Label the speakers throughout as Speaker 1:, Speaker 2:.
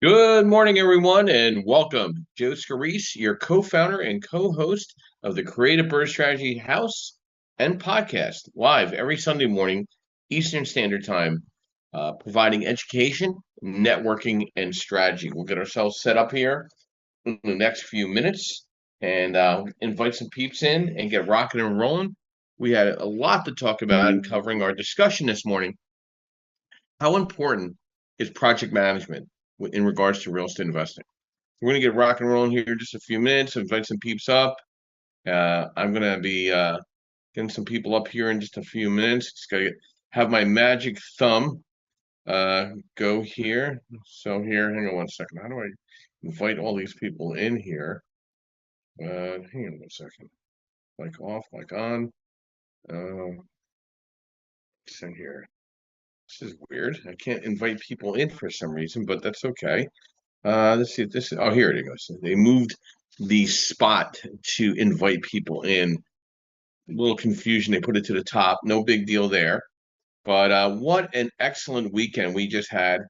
Speaker 1: Good morning, everyone, and welcome. Joe Scarice, your co-founder and co-host of the Creative Bird Strategy House and podcast, live every Sunday morning, Eastern Standard Time, providing education, networking, and strategy. We'll get ourselves set up here in the next few minutes and invite some peeps in and get rocking and rolling. We had a lot to talk about in covering our discussion this morning. How important is project management in regards to real estate investing? We're going to get rock and rolling here in just a few minutes, invite some peeps up. I'm going to be getting some people up here in just a few minutes. Just got to have my magic thumb go here. So here, hang on one second. How do I invite all these people in here? Hang on one second. Mic off, mic on. So here. This is weird. I can't invite people in for some reason, but that's okay. Let's see if this is, oh, here it goes. They moved the spot to invite people in. A little confusion. They put it to the top. No big deal there. But what an excellent weekend we just had.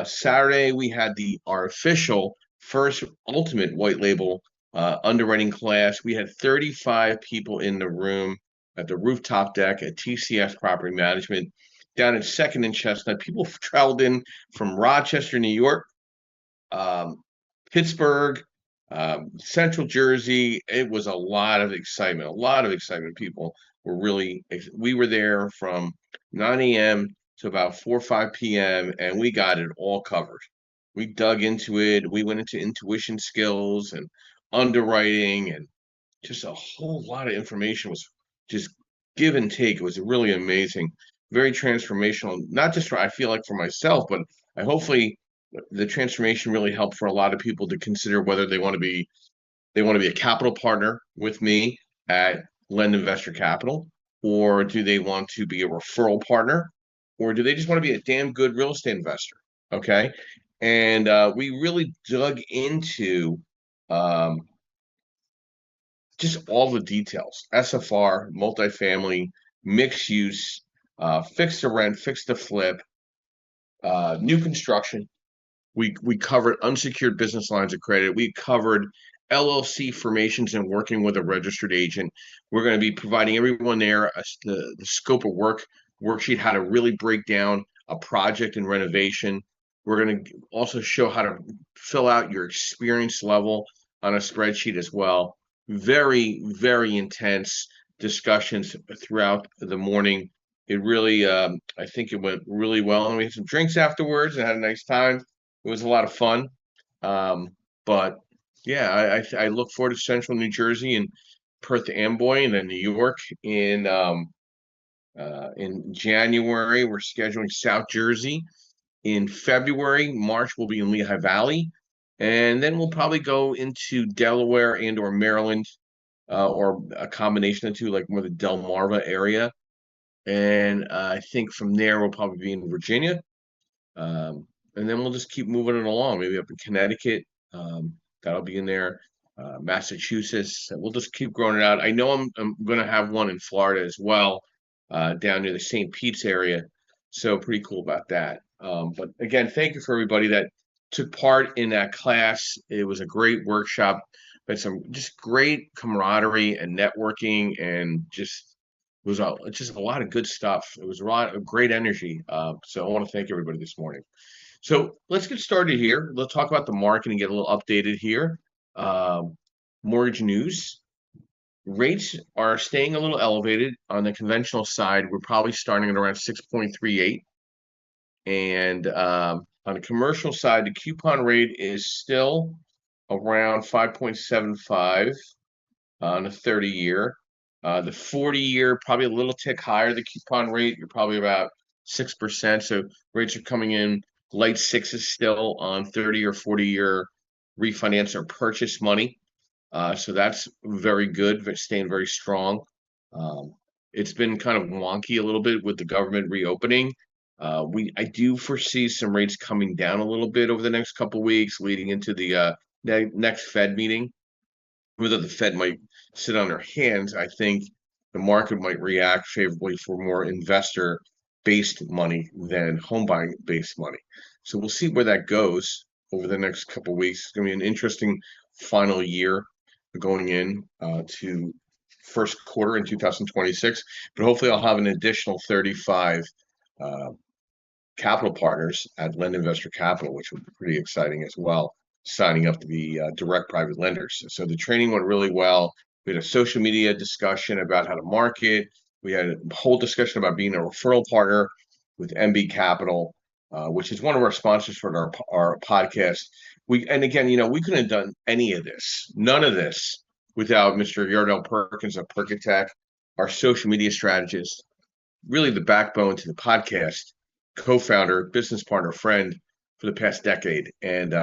Speaker 1: Saturday, we had our official first ultimate white label underwriting class. We had 35 people in the room at the rooftop deck at TCS Property Management down at Second and Chestnut. People traveled in from Rochester, New York, Pittsburgh, Central Jersey. It was a lot of excitement. A lot of excitement. People were really. We were there from 9 a.m. to about 4 or 5 p.m. and we got it all covered. We dug into it. We went into intuition skills and underwriting and just a whole lot of information was just give and take. It was really amazing, very transformational. Not just for I feel like for myself, but I hopefully the transformation really helped for a lot of people to consider whether they want to be a capital partner with me at Lend Investor Capital, or do they want to be a referral partner, or do they just want to be a damn good real estate investor? Okay, and we really dug into just all the details: SFR, multifamily, mixed use, fixed to rent, fixed to flip, new construction. We covered unsecured business lines of credit. We covered LLC formations and working with a registered agent. We're going to be providing everyone there the scope of work worksheet, how to really break down a project and renovation. We're going to also show how to fill out your experience level on a spreadsheet as well. Very, very intense discussions throughout the morning. It really, I think it went really well. And we had some drinks afterwards and had a nice time. It was a lot of fun. But yeah, I look forward to Central New Jersey and Perth Amboy and then New York in January. We're scheduling South Jersey in February. March will be in Lehigh Valley, and then we'll probably go into Delaware and or Maryland, or a combination of two, like more the Delmarva area. And I think from there we'll probably be in Virginia. And then we'll just keep moving it along. Maybe up in Connecticut, that'll be in there. Massachusetts. We'll just keep growing it out. I know I'm going to have one in Florida as well, down near the St. Pete's area. So pretty cool about that. But again, thank you for everybody that took part in that class. It was a great workshop, but some just great camaraderie and networking, and just just a lot of good stuff. It was a lot of great energy. So I want to thank everybody this morning. So let's get started here. Let's talk about the market and get a little updated here. Mortgage news. Rates are staying a little elevated on the conventional side. We're probably starting at around 6.38. And on the commercial side, the coupon rate is still around 5.75 on a 30-year. The 40-year, probably a little tick higher. The coupon rate, you're probably about 6%. So rates are coming in light sixes still on 30 or 40-year refinance or purchase money. So that's very good, but staying very strong. It's been kind of wonky a little bit with the government reopening. I do foresee some rates coming down a little bit over the next couple of weeks, leading into the next Fed meeting. Whether the Fed might sit on their hands, I think the market might react favorably for more investor-based money than home buying-based money. So we'll see where that goes. over the next couple of weeks. It's going to be an interesting final year going in to first quarter in 2026. But hopefully, I'll have an additional 35 uh, capital partners at Lend Investor Capital, which would be pretty exciting as well, signing up to be direct private lenders. So the training went really well. We had a social media discussion about how to market. We had a whole discussion about being a referral partner with MB Capital, which is one of our sponsors for our podcast. And again, we couldn't have done any of this, none of this, without Mr. Yardell Perkins of Perkatech, our social media strategist, really the backbone to the podcast, co-founder, business partner, friend for the past decade. And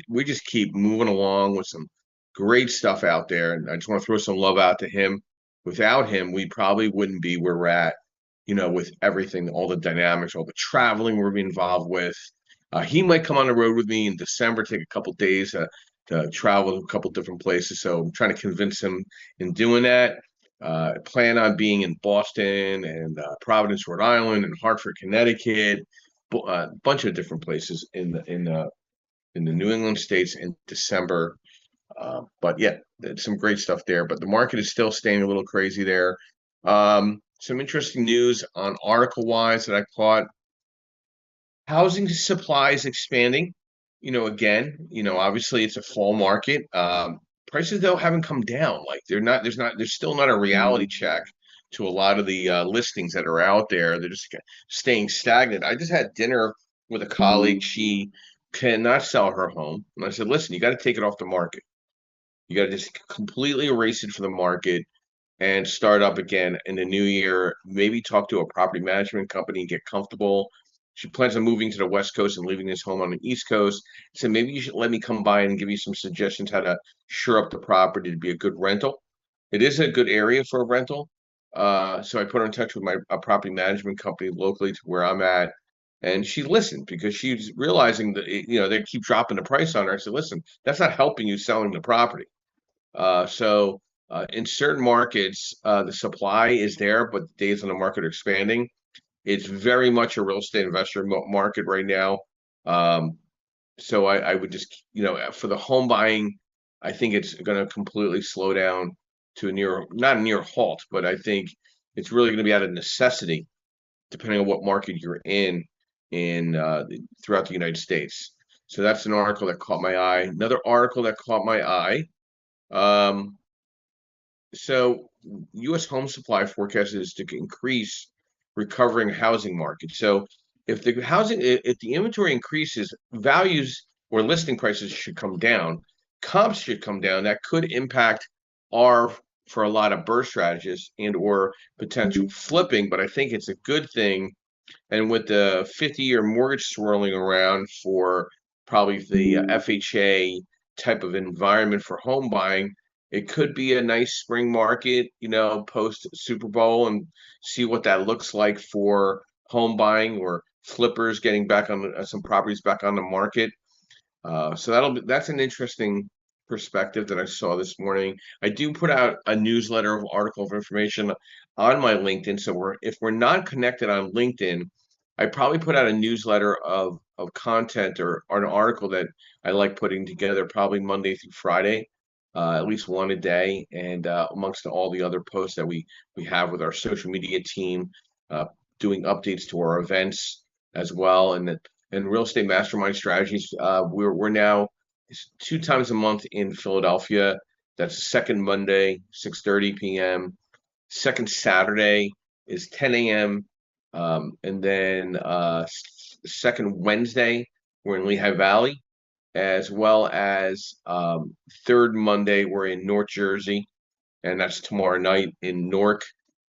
Speaker 1: we just keep moving along with some great stuff out there. And I just want to throw some love out to him. Without him, we probably wouldn't be where we're at, with everything, all the dynamics, all the traveling we're involved with. He might come on the road with me in December, take a couple days to travel to a couple different places. So I'm trying to convince him in doing that. Plan on being in Boston and Providence, Rhode Island, and Hartford, Connecticut, a bunch of different places in the New England states in December. But yeah, some great stuff there. But the market is still staying a little crazy there. Some interesting news on article wise that I caught. Housing supply is expanding. Again, obviously it's a fall market. Prices though haven't come down. Like there's still not a reality check to a lot of the listings that are out there. They're just staying stagnant. I just had dinner with a colleague. She cannot sell her home, and I said, listen, you got to take it off the market. You got to just completely erase it from the market and start up again in the new year. Maybe talk to a property management company and get comfortable. She plans on moving to the West Coast and leaving this home on the East Coast. So maybe you should let me come by and give you some suggestions how to shore up the property to be a good rental. It is a good area for a rental. So I put her in touch with a property management company locally to where I'm at. And she listened because she's realizing that, they keep dropping the price on her. I said, listen, that's not helping you selling the property. In certain markets, the supply is there, but the days on the market are expanding. It's very much a real estate investor market right now. So I would just, for the home buying, I think it's going to completely slow down to not a near halt, but I think it's really going to be out of necessity, depending on what market you're in throughout the United States. So that's an article that caught my eye. Another article that caught my eye. So U.S. home supply forecast is to increase recovering housing market. So if the inventory increases, values or listing prices should come down. Comps should come down. That could impact for a lot of BRRRR strategists and or potential flipping, but I think it's a good thing. And with the 50-year mortgage swirling around for probably the FHA type of environment for home buying, it could be a nice spring market, post Super Bowl, and see what that looks like for home buying or flippers getting back on some properties back on the market. So that's an interesting perspective that I saw this morning. I do put out a newsletter of article of information on my LinkedIn. So if we're not connected on LinkedIn, I probably put out a newsletter of content or an article that I like putting together probably Monday through Friday. At least one a day, and amongst all the other posts that we have with our social media team, doing updates to our events as well, and Real Estate Mastermind Strategies. We're now 2 times a month in Philadelphia. That's second Monday, 6:30 p.m. Second Saturday is 10 a.m. And then second Wednesday, we're in Lehigh Valley, as well as third Monday, we're in North Jersey, and that's tomorrow night in Newark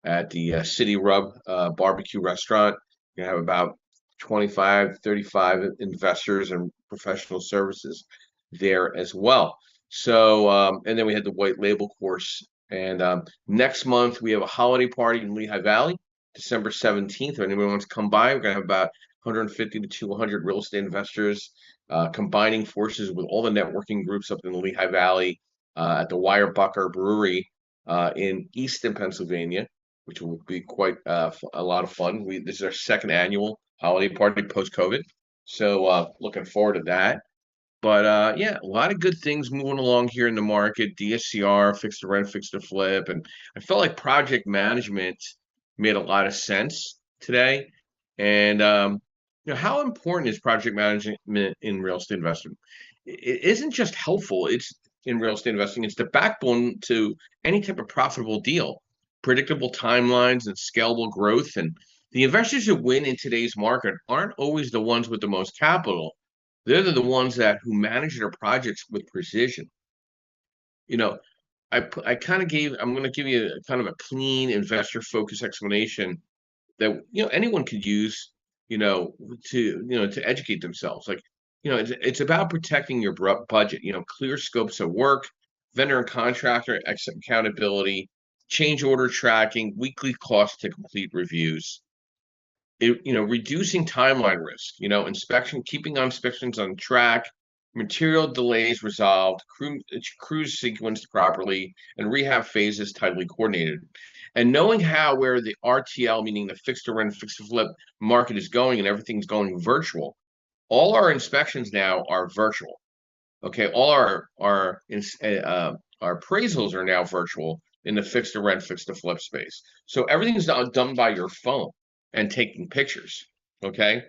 Speaker 1: at the City Rub barbecue restaurant. You have about 25, 35 investors and professional services there as well. So, and then we had the white label course. And next month, we have a holiday party in Lehigh Valley, December 17th. If anyone wants to come by, we're going to have about 150 to 200 real estate investors combining forces with all the networking groups up in the Lehigh Valley at the Weyerbacher Brewery in Easton, Pennsylvania, which will be quite a lot of fun. This is our second annual holiday party post-COVID. So looking forward to that. But yeah, a lot of good things moving along here in the market. DSCR, fixed to rent, fixed to flip, and I felt like project management made a lot of sense today. And how important is project management in real estate investing? It isn't just helpful; it's in real estate investing. It's the backbone to any type of profitable deal, predictable timelines and scalable growth. And the investors who win in today's market aren't always the ones with the most capital. They're the ones that who manage their projects with precision. You know, I kind of gave. I'm going to give you a kind of a clean investor focused explanation that anyone could use. To educate themselves. Like it's about protecting your budget. Clear scopes of work, vendor and contractor accountability, change order tracking, weekly cost to complete reviews. Reducing timeline risk, inspection, keeping inspections on track, material delays resolved, crews sequenced properly, and rehab phases tightly coordinated. And knowing where the RTL, meaning the fixed to rent, fixed to flip market is going and everything's going virtual, all our inspections now are virtual. Okay, all our appraisals are now virtual in the fixed to rent, fixed to flip space. So everything's done by your phone and taking pictures. Okay,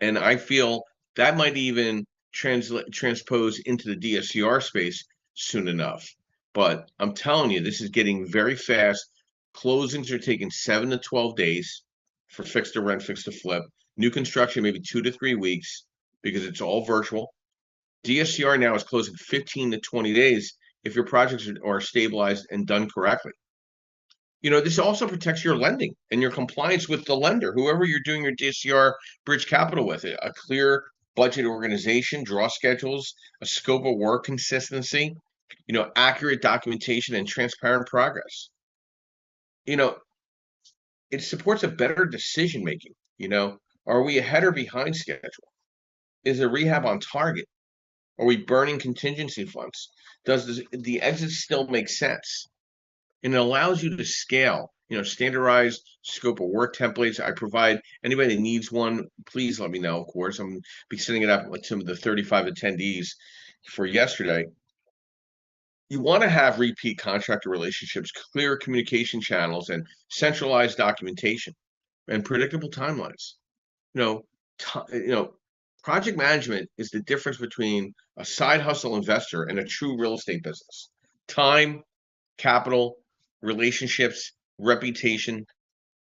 Speaker 1: and I feel that might even transpose into the DSCR space soon enough. But I'm telling you, this is getting very fast. Closings are taking 7 to 12 days for fixed to rent, fixed to flip. New construction maybe 2 to 3 weeks because it's all virtual. DSCR now is closing 15 to 20 days if your projects are stabilized and done correctly. This also protects your lending and your compliance with the lender, whoever you're doing your DSCR bridge capital with. A clear budget organization, draw schedules, a scope of work consistency, accurate documentation and transparent progress. It supports a better decision making. Are we ahead or behind schedule? Is the rehab on target? Are we burning contingency funds? Does the exit still make sense? And it allows you to scale, standardized scope of work templates. I provide anybody that needs one, please let me know. Of course, I'm be setting it up with some of the 35 attendees for yesterday. You want to have repeat contractor relationships, clear communication channels, and centralized documentation and predictable timelines. You know, project management is the difference between a side hustle investor and a true real estate business. Time, capital, relationships, reputation,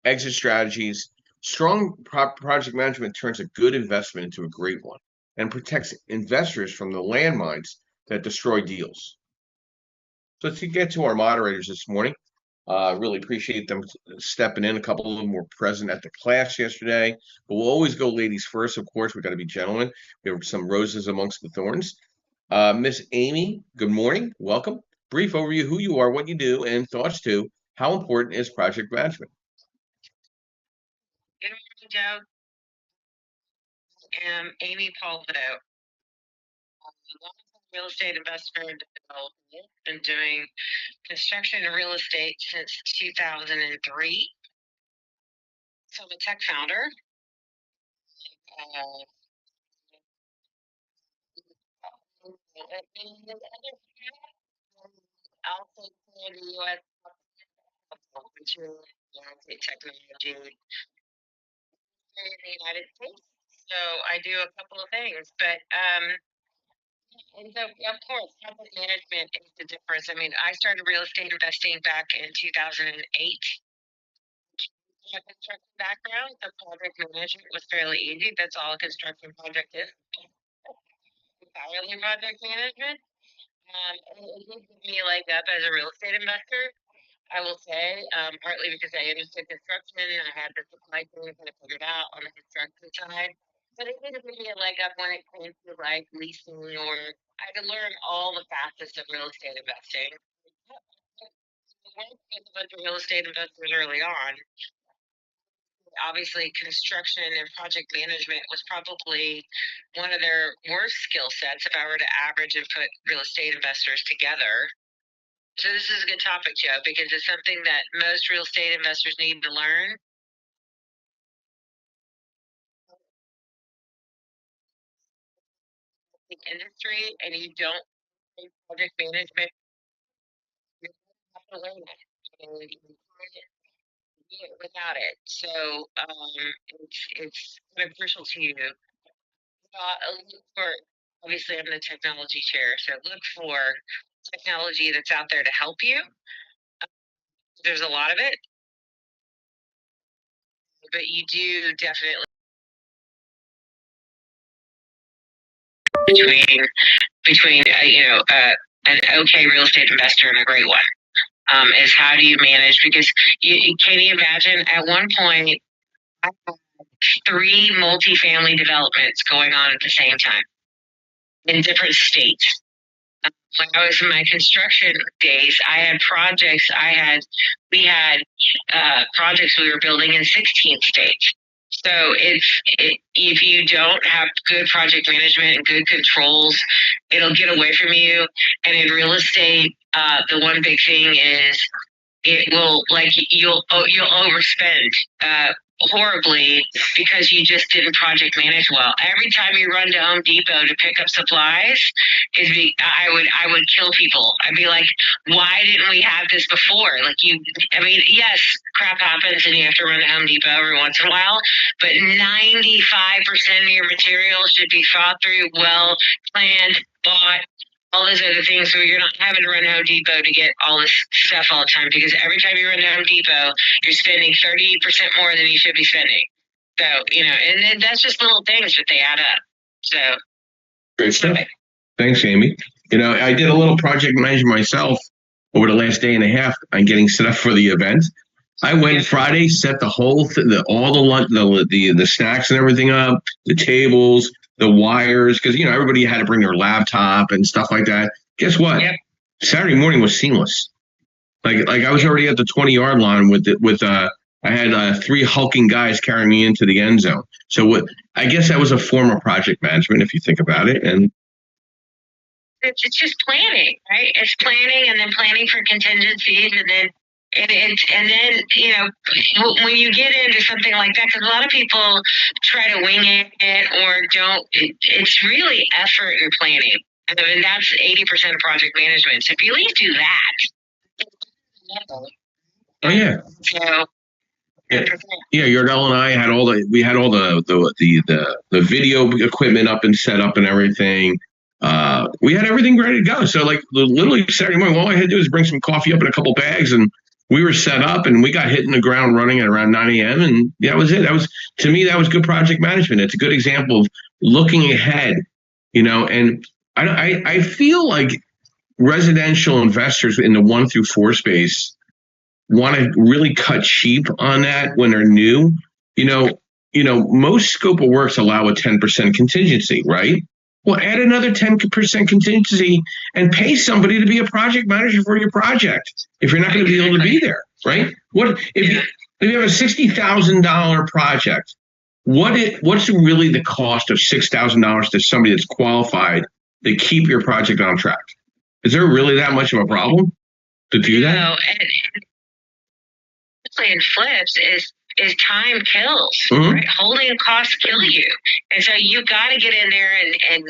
Speaker 1: exit strategies. Strong project management turns a good investment into a great one and protects investors from the landmines that destroy deals. So to get to our moderators this morning, really appreciate them stepping in. A couple of them were present at the class yesterday, but we'll always go ladies first. Of course, we've got to be gentlemen. We have some roses amongst the thorns. Miss Amy, good morning. Welcome. Brief overview, who you are, what you do, and thoughts to how important is project management?
Speaker 2: Good morning, Joe. I'm Amy Polvito. Real estate investor and developer. Been doing construction and real estate since 2003. So I'm a tech founder. Also in the U.S. technology in the United States. So I do a couple of things, but and so of course project management is the difference. I mean, I started real estate investing back in 2008. From a construction background, the project management was fairly easy. That's all a construction project is. Entirely project management. It did give me a leg up as a real estate investor, I will say, partly because I understood construction and I had the supply chain kind of figured out on the construction side. But it didn't give me a leg up when it came to like leasing, or I had to learn all the facets of real estate investing. I worked with a bunch of real estate investors early on. Obviously, construction and project management was probably one of their worst skill sets if I were to average and put real estate investors together. So this is a good topic, Joe, because it's something that most real estate investors need to learn. industry and you don't do project management, you're gonna have to learn that. And you can't do it without it. So it's kind of crucial to you. Look for, obviously I'm the technology chair, so look for technology that's out there to help you. There's a lot of it, but you do definitely between an okay real estate investor and a great one. Is how do you manage, because can you imagine at one point I had 3 multifamily developments going on at the same time in different states. When I was in my construction days, I had projects. We had projects we were building in 16 states. So if you don't have good project management and good controls, it'll get away from you. And in real estate, the one big thing is it will, like, you'll overspend horribly because you just didn't project manage well. Every time you run to Home Depot to pick up supplies, I would kill people. I'd be like, why didn't we have this before? Like, yes, crap happens and you have to run to Home Depot every once in a while, but 95% of your materials should be thought through, well planned, bought, all those other things, so you're not having to run to Home Depot to get all this stuff all the time, because every time you run to Home Depot, you're spending 38% more than you should be spending. So, and then that's just little things, but they add up. So,
Speaker 1: great stuff. Thanks, Amy. I did a little project management myself over the last day and a half on getting set up for the event. I went Friday, set the whole all the lunch, the snacks and everything up, the tables, the wires, because everybody had to bring their laptop and stuff like that. Guess what? Yep. Saturday morning was seamless. Like I was already at the 20-yard line I had 3 hulking guys carrying me into the end zone. So I guess that was a form of project management if you think about it. And
Speaker 2: it's just planning, right? It's planning, and then planning for contingencies, and then when you get into something like that, because a lot of people try to wing it or don't, it's really effort and planning. And that's 80% of project management. So if you at least do that.
Speaker 1: Oh, yeah.
Speaker 2: So.
Speaker 1: Yeah, Yardell and I had all the video equipment up and set up and everything. We had everything ready to go. So literally Saturday morning, all I had to do was bring some coffee up in a couple bags, and we were set up, and we got hitting the ground running at around 9 a.m. And that was it. To me, that was good project management. It's a good example of looking ahead, and I feel like residential investors in the 1 through 4 space want to really cut cheap on that when they're new. Most scope of works allow a 10% contingency, right? Well, add another 10% contingency and pay somebody to be a project manager for your project if you're not going to be able to be there, right? What if you have a $60,000 project? What's really the cost of $6,000 to somebody that's qualified to keep your project on track? Is there really that much of a problem to do that?
Speaker 2: No, and in flips is time kills, right? Holding costs kill you, and so you got to get in there and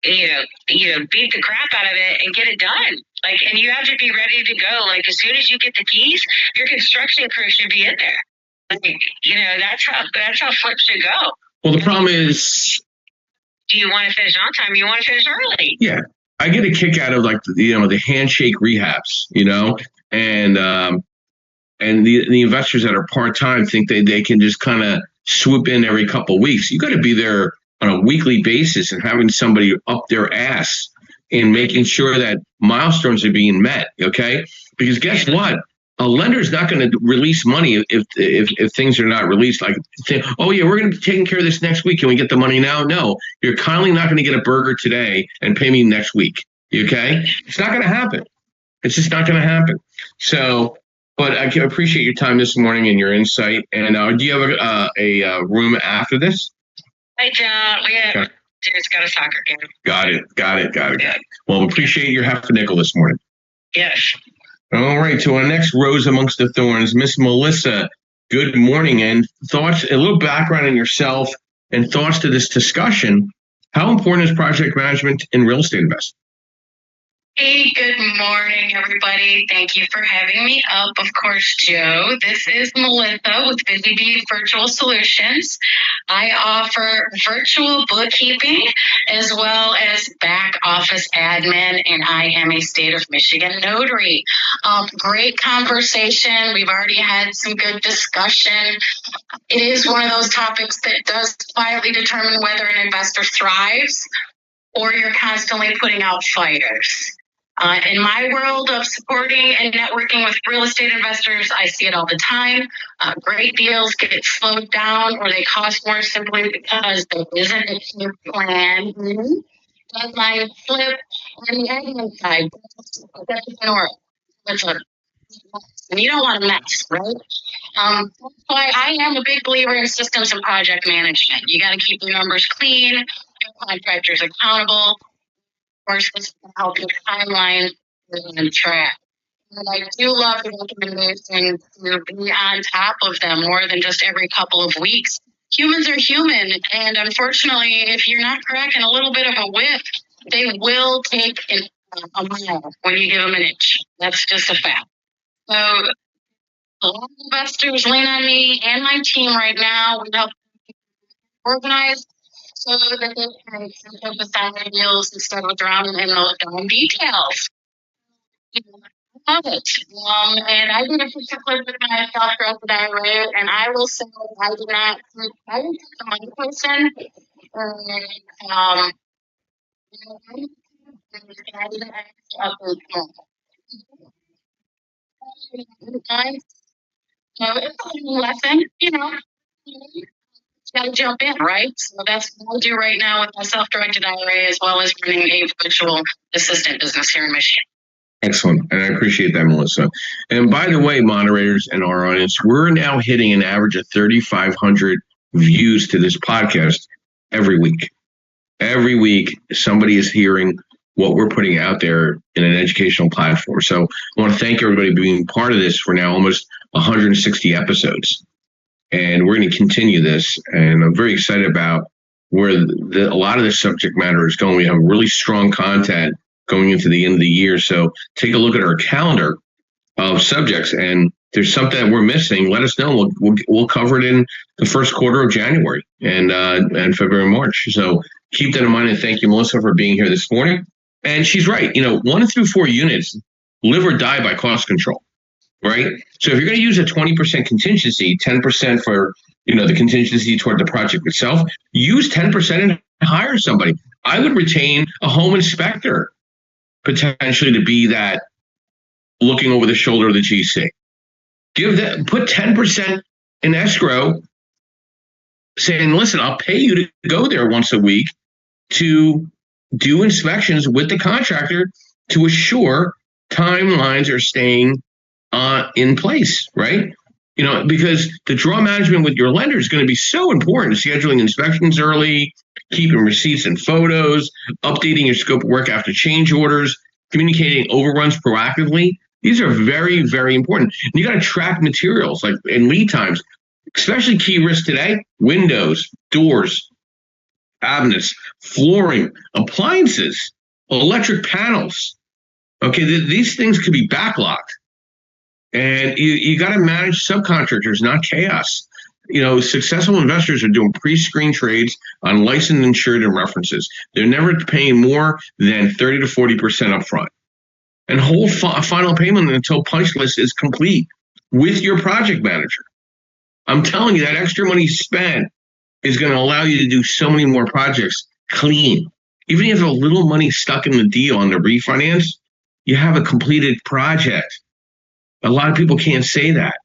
Speaker 2: beat the crap out of it and get it done. And you have to be ready to go. As soon as you get the keys, your construction crew should be in there. That's how flips should go.
Speaker 1: Well, the problem is,
Speaker 2: do you want to finish on time? You want to finish early?
Speaker 1: Yeah, I get a kick out of the handshake rehabs, and the investors that are part-time think they can just kind of swoop in every couple of weeks. You got to be there on a weekly basis and having somebody up their ass in making sure that milestones are being met. Okay, because guess what? A lender's not going to release money if things are not released. Oh yeah, we're going to be taking care of this next week. Can we get the money now? No, you're kindly not going to get a burger today and pay me next week. Okay, it's not going to happen. It's just not going to happen. So. But I appreciate your time this morning and your insight. And do you have a room after this?
Speaker 2: I don't. We just got a soccer game.
Speaker 1: Got it. Well, appreciate your half a nickel this morning.
Speaker 2: Yes.
Speaker 1: All right. To our next rose amongst the thorns, Miss Melissa. Good morning, and thoughts. A little background on yourself and thoughts to this discussion. How important is project management in real estate investing?
Speaker 3: Hey, good morning, everybody. Thank you for having me up. Of course, Joe. This is Melissa with Busy Bee Virtual Solutions. I offer virtual bookkeeping as well as back office admin, and I am a state of Michigan notary. Great conversation. We've already had some good discussion. It is one of those topics that does quietly determine whether an investor thrives or you're constantly putting out fires. In my world of supporting and networking with real estate investors, I see it all the time. Great deals get slowed down or they cost more simply because there isn't a clear plan. Deadline slip and the admin side. That's and you don't want to mess, right? That's why I am a big believer in systems and project management. You got to keep your numbers clean, your contractors accountable. Of course, this can help your timeline and track. And I do love the recommendation to be on top of them more than just every couple of weeks. Humans are human, and unfortunately, if you're not correcting a little bit of a whiff, they will take a mile when you give them an inch. That's just a fact. So a lot of investors lean on me and my team right now. We help organize so that they can focus on their deals instead of drowning in those dumb details. I love it. And I did a picture clip with my self-directed IRA, and I will say I did not I didn't take the money person. And I didn't actually update them. So it's a lesson, you got to jump in, right? So that's what I do right now with my self-directed IRA as well as running a virtual assistant business here in Michigan.
Speaker 1: Excellent. And I appreciate that, Melissa. And by the way, moderators and our audience, we're now hitting an average of 3,500 views to this podcast every week. Every week, somebody is hearing what we're putting out there in an educational platform. So I want to thank everybody for being part of this for now almost 160 episodes. And we're going to continue this. And I'm very excited about where a lot of the subject matter is going. We have really strong content going into the end of the year. So take a look at our calendar of subjects. And there's something that we're missing, let us know. We'll cover it in the first quarter of January and February and March. So keep that in mind. And thank you, Melissa, for being here this morning. And she's right. 1 through 4 units live or die by cost control, right? So if you're going to use a 20% contingency, 10% for, the contingency toward the project itself, use 10% and hire somebody. I would retain a home inspector potentially to be that looking over the shoulder of the GC. Put 10% in escrow saying, listen, I'll pay you to go there once a week to do inspections with the contractor to assure timelines are staying in place, right? Because the draw management with your lender is going to be so important. Scheduling inspections early, keeping receipts and photos, updating your scope of work after change orders, communicating overruns proactively. These are very, very important. And you got to track materials and lead times, especially key risks today: windows, doors, cabinets, flooring, appliances, electric panels. Okay, these things could be backlogged. And you got to manage subcontractors, not chaos. Successful investors are doing pre-screen trades on licensed, insured, and references. They're never paying more than 30 to 40% upfront. And hold final payment until punch list is complete with your project manager. I'm telling you, that extra money spent is going to allow you to do so many more projects clean. Even if you have a little money stuck in the deal on the refinance, you have a completed project. A lot of people can't say that.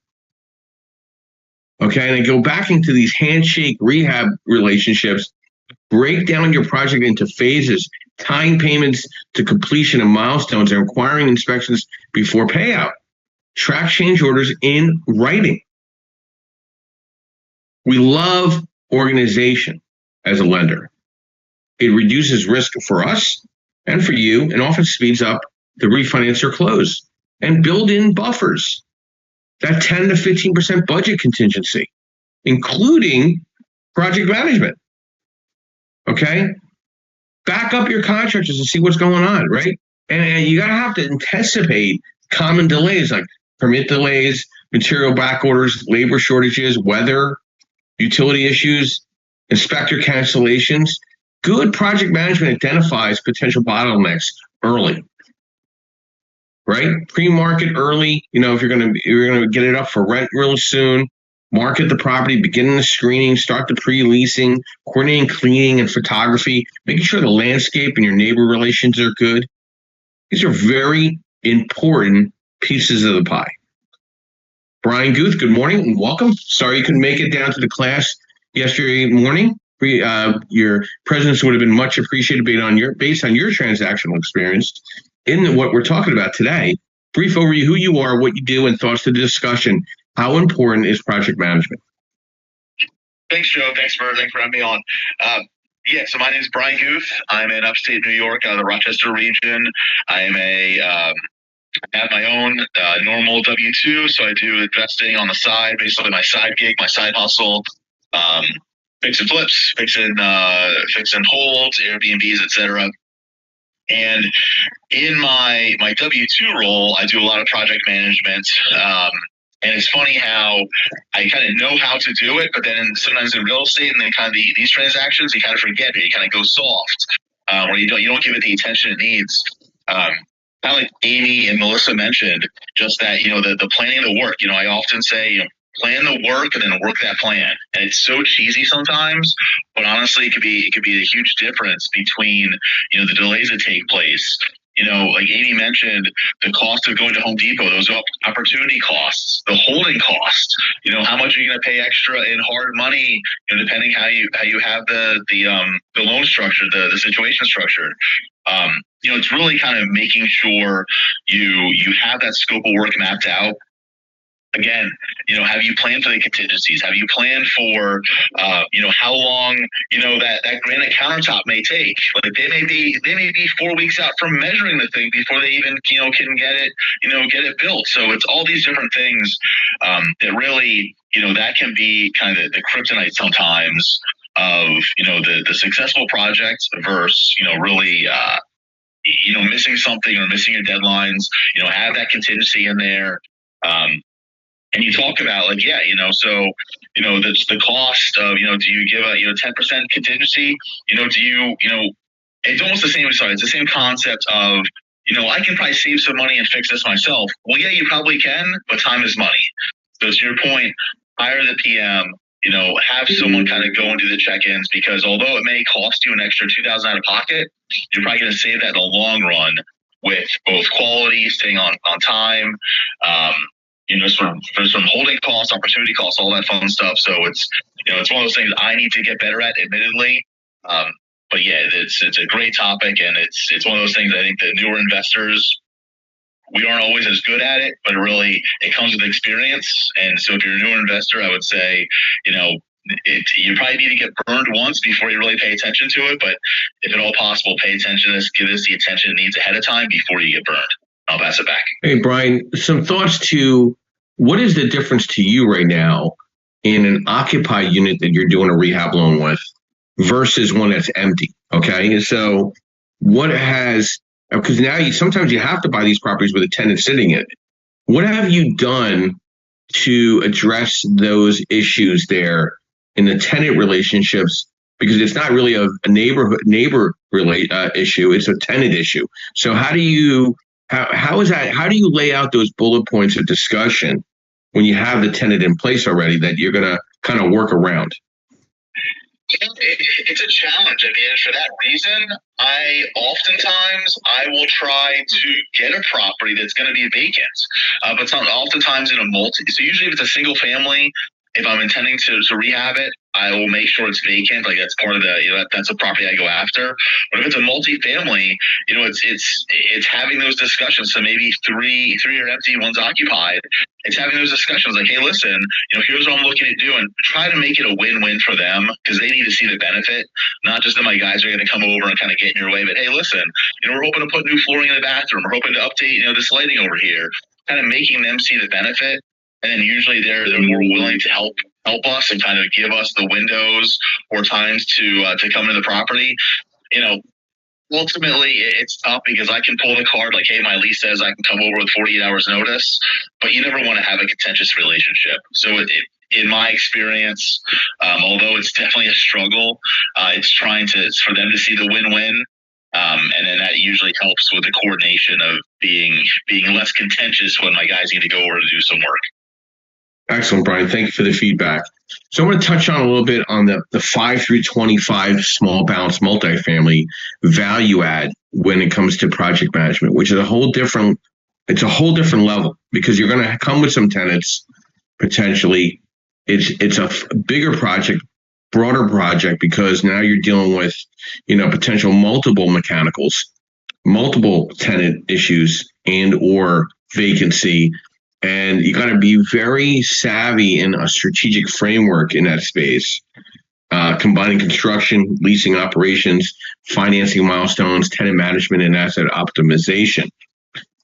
Speaker 1: Okay, and I go back into these handshake rehab relationships. Break down your project into phases, tying payments to completion and milestones, and requiring inspections before payout. Track change orders in writing. We love organization as a lender. It reduces risk for us and for you, and often speeds up the refinance or close. And build in buffers, that 10 to 15% budget contingency, including project management. Okay? back up your contractors and see what's going on, right? And you gotta have to anticipate common delays like permit delays, material back orders, labor shortages, weather, utility issues, inspector cancellations. Good project management identifies potential bottlenecks early, right? Pre-market early. If you're gonna get it up for rent real soon, market the property, begin the screening, start the pre-leasing, coordinating cleaning and photography, making sure the landscape and your neighbor relations are good. These are very important pieces of the pie. Brian Guth, good morning and welcome. Sorry you couldn't make it down to the class yesterday morning. Your presence would have been much appreciated based on your transactional experience in what we're talking about today. Brief overview, who you are, what you do, and thoughts to the discussion. How important is project management?
Speaker 4: Thanks, Joe. Thanks for having me on. So my name is Brian Guth. I'm in upstate New York, out of the Rochester region. I have my own normal W-2, so I do investing on the side, basically my side gig, my side hustle, fixing flips, fixing holds, Airbnbs, etc. And in my W-2 role, I do a lot of project management. And it's funny how I kind of know how to do it, but then sometimes in real estate and then kind of these transactions, you kind of forget it. You kind of go soft, where you don't give it the attention it needs. Kind of like Amy and Melissa mentioned, just that, the planning of the work. I often say, plan the work and then work that plan. And it's so cheesy sometimes, but honestly, it could be a huge difference between, the delays that take place. Like Amy mentioned, the cost of going to Home Depot, those opportunity costs, the holding costs, how much are you going to pay extra in hard money, depending how you have the loan structure, the situation structured. It's really kind of making sure you have that scope of work mapped out. Again, have you planned for the contingencies? Have you planned for, how long, that granite countertop may take? Like they may be 4 weeks out from measuring the thing before they even, can get it built. So it's all these different things that really, that can be kind of the kryptonite sometimes of, the successful projects versus, really, missing something or missing your deadlines. Have that contingency in there. And you talk about so, that's the cost of, do you give a, 10% contingency? It's almost the same, it's the same concept of, I can probably save some money and fix this myself. Well, yeah, you probably can, but time is money. So to your point, hire the PM, have someone kind of go and do the check-ins, because although it may cost you an extra $2,000 out of pocket, you're probably going to save that in the long run with both quality, staying on time, from holding costs, opportunity costs, all that fun stuff. So it's one of those things I need to get better at, admittedly. But yeah, it's a great topic, and it's one of those things I think the newer investors, we aren't always as good at it, but it comes with experience. And so if you're a newer investor, I would say, you probably need to get burned once before you really pay attention to it. But if at all possible, pay attention to this, give this the attention it needs ahead of time before you get burned. I'll pass it back.
Speaker 1: Hey, Brian, some thoughts to what is the difference to you right now in an occupied unit that you're doing a rehab loan with versus one that's empty? Okay. So because now sometimes you have to buy these properties with a tenant sitting in it. What have you done to address those issues there in the tenant relationships? Because it's not really a neighbor issue, it's a tenant issue. So how do you lay out those bullet points of discussion when you have the tenant in place already that you're going to kind of work around?
Speaker 4: It's a challenge. I mean, for that reason, I will try to get a property that's going to be vacant, but oftentimes in a so usually if it's a single family, if I'm intending to rehab it, I will make sure it's vacant. Like that's part of the, that's a property I go after. But if it's a multifamily, it's having those discussions. So maybe three are empty, one's occupied. It's having those discussions like, hey, listen, here's what I'm looking at doing. Try to make it a win-win for them, because they need to see the benefit, not just that my guys are going to come over and kind of get in your way. But hey, listen, we're hoping to put new flooring in the bathroom. We're hoping to update, this lighting over here. Kind of making them see the benefit. And then usually they're more willing to help us and kind of give us the windows or times to come into the property. ultimately it's tough because I can pull the card like, hey, my lease says I can come over with 48 hours notice, but you never want to have a contentious relationship. So in my experience, although it's definitely a struggle, it's for them to see the win-win. And then that usually helps with the coordination of being less contentious when my guys need to go over to do some work.
Speaker 1: Excellent, Brian. Thank you for the feedback. So I'm going to touch on a little bit on the 5 through 25 small balance multifamily value add when it comes to project management, which is a whole different level, because you're going to come with some tenants potentially. It's a bigger project, broader project, because now you're dealing with, potential multiple mechanicals, multiple tenant issues and or vacancy. And you got to be very savvy in a strategic framework in that space, combining construction, leasing operations, financing milestones, tenant management, and asset optimization.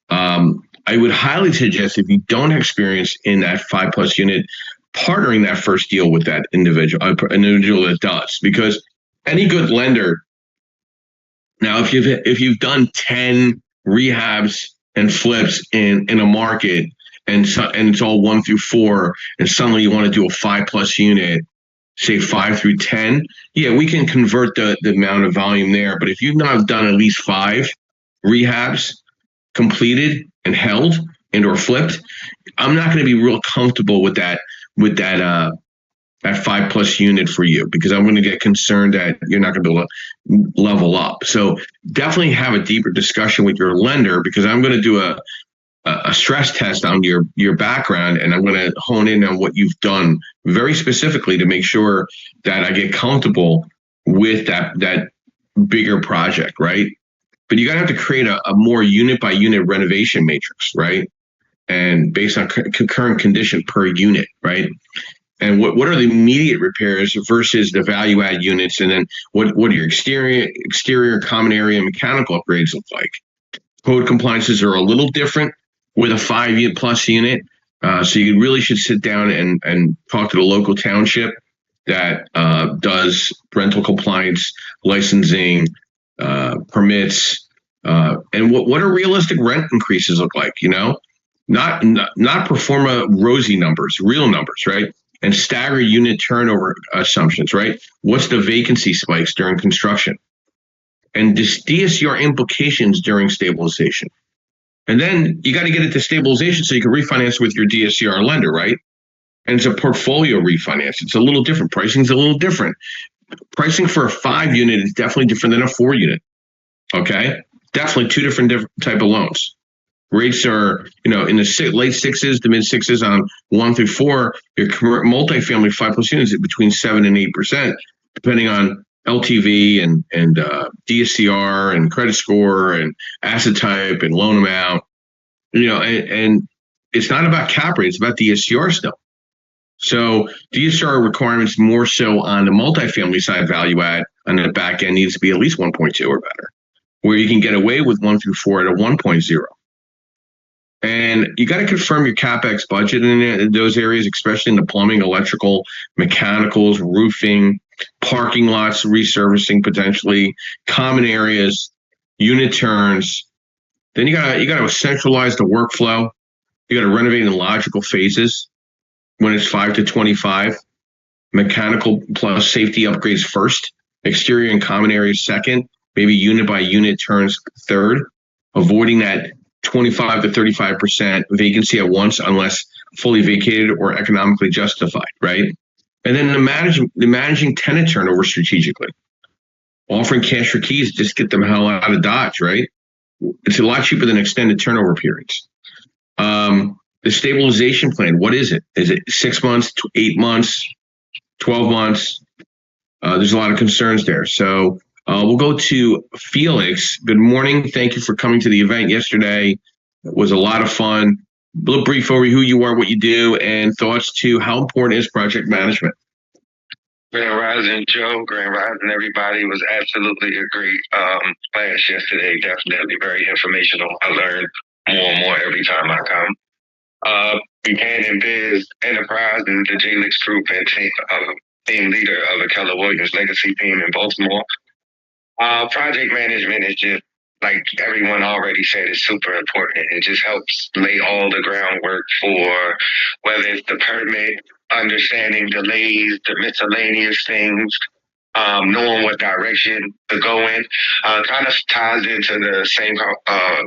Speaker 1: I would highly suggest, if you don't have experience in that 5+ unit, partnering that first deal with that individual that does, because any good lender. Now, if you've done 10 rehabs and flips in a market, and it's all 1 through 4, and suddenly you want to do a 5+ unit, say 5 through 10, yeah, we can convert the amount of volume there. But if you've not done at least 5 rehabs completed and held and or flipped, I'm not going to be real comfortable with that 5+ unit for you, because I'm going to get concerned that you're not going to be able to level up. So definitely have a deeper discussion with your lender, because I'm going to do a stress test on your background, and I'm going to hone in on what you've done very specifically to make sure that I get comfortable with that bigger project, right? But you're going to have to create a more unit by unit renovation matrix, right? And based on current condition per unit, right? And what are the immediate repairs versus the value add units? And then what do your exterior common area mechanical upgrades look like? Code compliances are a little different with a 5+ unit. So you really should sit down and talk to the local township that does rental compliance, licensing, permits, and what do realistic rent increases look like? Not pro forma rosy numbers, real numbers, right? And stagger unit turnover assumptions, right? What's the vacancy spikes during construction? And this DSCR implications during stabilization. And then you got to get it to stabilization so you can refinance with your DSCR lender, right? And it's a portfolio refinance. It's a little different. Pricing's a little different. Pricing for a 5 unit is definitely different than a 4 unit. Okay? Definitely two different type of loans. Rates are, in the late 6s to mid 6s on 1 through 4. Your multifamily 5+ units at between 7 and 8%, depending on LTV and DSCR and credit score and asset type and loan amount. And it's not about cap rate; it's about DSCR still. So DSCR requirements more so on the multifamily side value add on the back end needs to be at least 1.2 or better, where you can get away with 1 through 4 at a 1.0. And you got to confirm your CapEx budget in those areas, especially in the plumbing, electrical, mechanicals, roofing, parking lots, resurfacing potentially, common areas, unit turns. Then you got to centralize the workflow. You got to renovate in logical phases when it's 5 to 25. Mechanical plus safety upgrades first, exterior and common areas second, maybe unit by unit turns third, avoiding that 25 to 35% vacancy at once unless fully vacated or economically justified, right? And then the managing tenant turnover strategically. Offering cash for keys, just get them hell out of Dodge, right? It's a lot cheaper than extended turnover periods. The stabilization plan, what is it? Is it 6 months, 8 months, 12 months? There's a lot of concerns there. So we'll go to Felix. Good morning. Thank you for coming to the event yesterday. It was a lot of fun. A little brief over who you are, what you do, and thoughts to how important is project management.
Speaker 5: Grand Rising, Joe. Grand Rising, everybody. It was absolutely a great class yesterday. Definitely very informational. I learned more and more every time I come. Buchanan Biz Enterprise is the JLix Group and team leader of the Keller Williams Legacy team in Baltimore. Project management is just, like everyone already said, is super important. It just helps lay all the groundwork for whether it's the permit, understanding delays, the miscellaneous things, knowing what direction to go in. Kind of ties into the same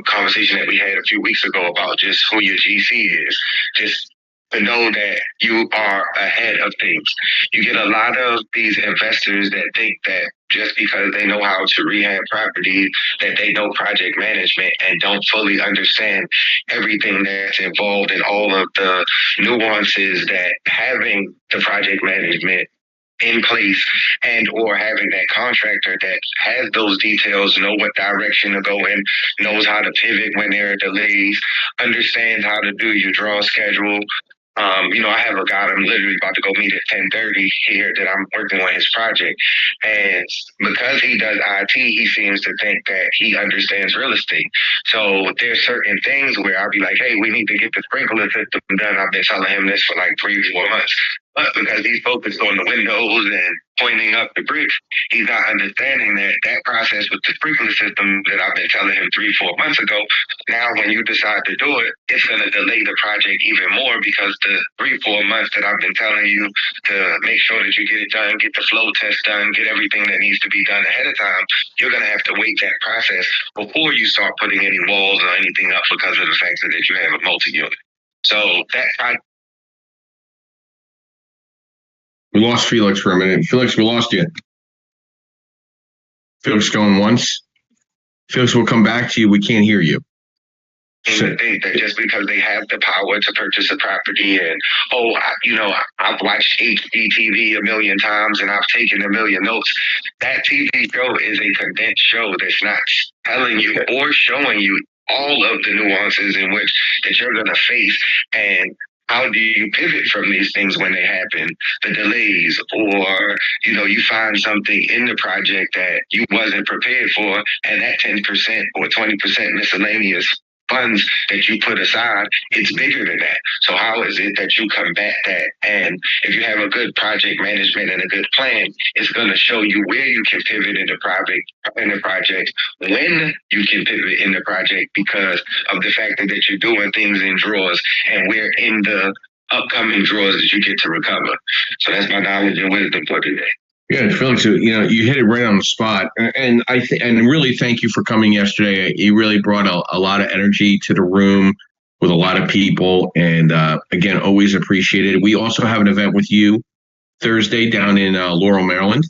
Speaker 5: conversation that we had a few weeks ago about just who your GC is. Just to know that you are ahead of things. You get a lot of these investors that think that just because they know how to rehab property, that they know project management and don't fully understand everything that's involved in all of the nuances that having the project management in place and or having that contractor that has those details, know what direction to go in, knows how to pivot when there are delays, understands how to do your draw schedule. I have a guy I'm literally about to go meet at 10:30 here that I'm working on his project. And because he does IT, he seems to think that he understands real estate. So there's certain things where I'll be like, hey, we need to get the sprinkler system done. I've been telling him this for like 3-4 months. But because he's focused on the windows and pointing up the bricks, he's not understanding that that process with the sprinkler system that I've been telling him 3-4 months ago, now when you decide to do it, it's going to delay the project even more because the 3-4 months that I've been telling you to make sure that you get it done, get the flow test done, get everything that needs to be done ahead of time, you're going to have to wait that process before you start putting any walls or anything up because of the fact that you have a multi-unit. So that
Speaker 1: We lost Felix for a minute. Felix, we lost you. Felix going once. Felix, we'll come back to you. We can't hear you.
Speaker 5: To think that just because they have the power to purchase a property and, I've watched HGTV a million times and I've taken a million notes. That TV show is a condensed show that's not telling you or showing you all of the nuances in which that you're going to face and how do you pivot from these things when they happen, the delays, or, you find something in the project that you wasn't prepared for, and that 10% or 20% miscellaneous funds that you put aside, it's bigger than that. So how is it that you combat that? And if you have a good project management and a good plan, it's going to show you where you can pivot in the project, when you can pivot in the project because of the fact that you're doing things in drawers and we're in the upcoming drawers that you get to recover. So that's my knowledge and wisdom for today.
Speaker 1: Yeah, Felix, you hit it right on the spot, and and really thank you for coming yesterday. You really brought a lot of energy to the room with a lot of people, and again, always appreciated. We also have an event with you Thursday down in Laurel, Maryland,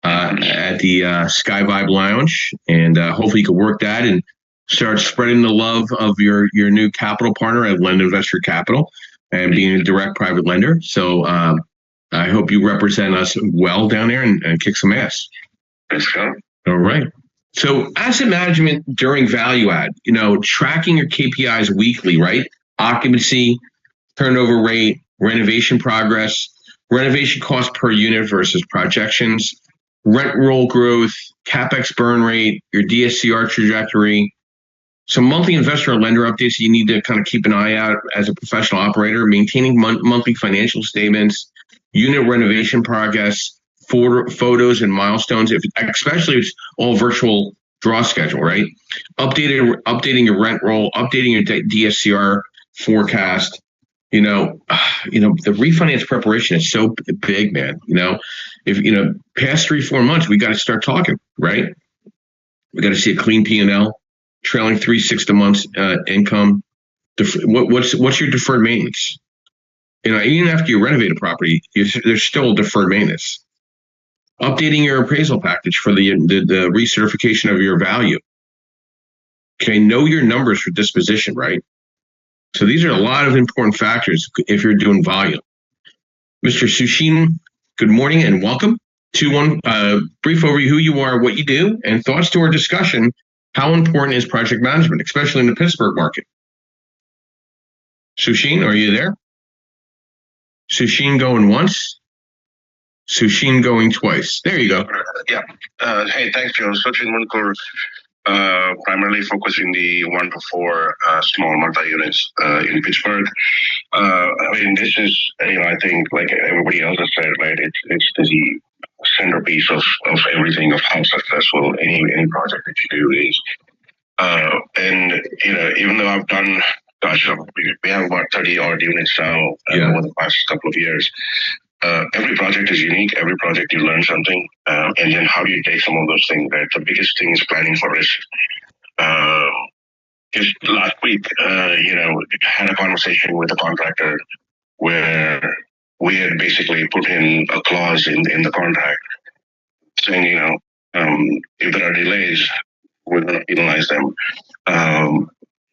Speaker 1: at the Sky Vibe Lounge, and hopefully you can work that and start spreading the love of your new capital partner at Lend Investor Capital and being a direct private lender. So. I hope you represent us well down there and kick some ass.
Speaker 5: Let's go.
Speaker 1: All right. So asset management during value add, tracking your KPIs weekly, right? Occupancy, turnover rate, renovation progress, renovation cost per unit versus projections, rent roll growth, CapEx burn rate, your DSCR trajectory, some monthly investor and lender updates you need to kind of keep an eye out as a professional operator, maintaining monthly financial statements, unit renovation progress, photos and milestones, especially if it's all virtual draw schedule, right? Updating your rent roll, updating your DSCR forecast. The refinance preparation is so big, man. If past 3-4 months, we got to start talking, right? We got to see a clean P&L, trailing 3-6 months income. What's your deferred maintenance? Even after you renovate a property, there's still deferred maintenance. Updating your appraisal package for the recertification of your value. Okay, know your numbers for disposition, right? So these are a lot of important factors if you're doing volume. Mr. Sushin, good morning and welcome to one brief overview who you are, what you do, and thoughts to our discussion. How important is project management, especially in the Pittsburgh market? Sushin, are you there? Sushin going once, Sushin going twice. There you go.
Speaker 6: Yeah. Hey, thanks, Joe. Sushin Munkur, primarily focusing the 1 to 4 small multi-units in Pittsburgh. This is, I think, like everybody else has said, right? It's the centerpiece of everything of how successful any project that you do is. And even though I've done, gosh, we have about 30 odd units now over the past couple of years. Every project is unique. Every project you learn something, and then how do you take some of those things? Right? The biggest thing is planning for risk. Just last week, had a conversation with a contractor where we had basically put in a clause in the contract saying, if there are delays, we're going to penalize them.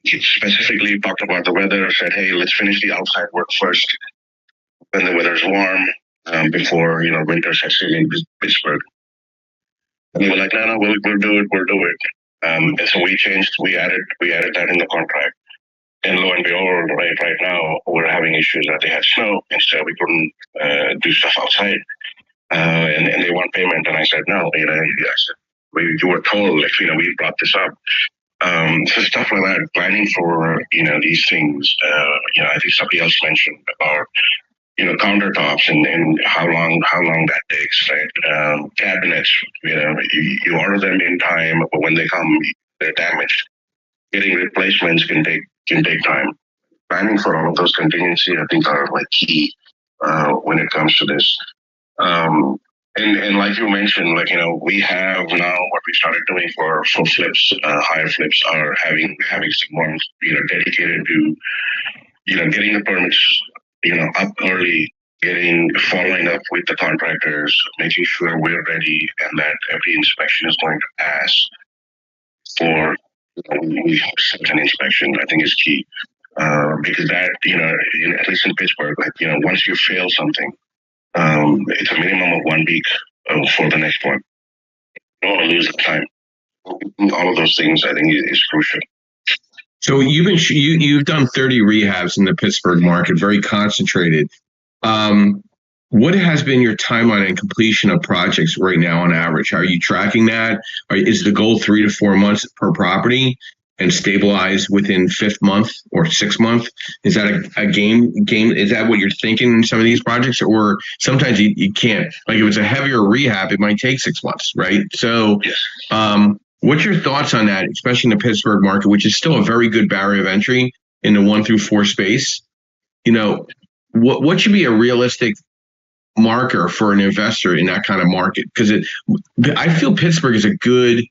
Speaker 6: He specifically talked about the weather, said, hey, let's finish the outside work first when the weather's warm, before, winter sets in Pittsburgh. And they were like, no, we'll do it. And so we added that in the contract. And lo and behold, right now, we're having issues that they had snow, and so we couldn't do stuff outside. And they want payment. And I said, no, I said, you were told, we brought this up. So stuff like that, planning for, these things, I think somebody else mentioned about, countertops and how long that takes, right? Cabinets, you order them in time, but when they come, they're damaged. Getting replacements can take time. Planning for all of those contingencies, I think, are like key when it comes to this. And like you mentioned, we have now what we started doing for flips, higher flips are having someone, dedicated to, getting the permits, up early, following up with the contractors, making sure we're ready and that every inspection is going to pass for we have such an inspection, I think is key. Because that, at least in Pittsburgh, once you fail something, it's a minimum of 1 week for the next one. You don't want to lose the time. All of those things, I think, is crucial.
Speaker 1: So you've done 30 rehabs in the Pittsburgh market, very concentrated. What has been your timeline and completion of projects right now on average? Are you tracking that? Is the goal 3 to 4 months per property and stabilize within 5th month or 6th month? Is that a game? Is that what you're thinking in some of these projects? Or sometimes you can't. Like if it's a heavier rehab, it might take 6 months, right? So what's your thoughts on that, especially in the Pittsburgh market, which is still a very good barrier of entry in the 1 through 4 space? What should be a realistic marker for an investor in that kind of market? Because I feel Pittsburgh is a good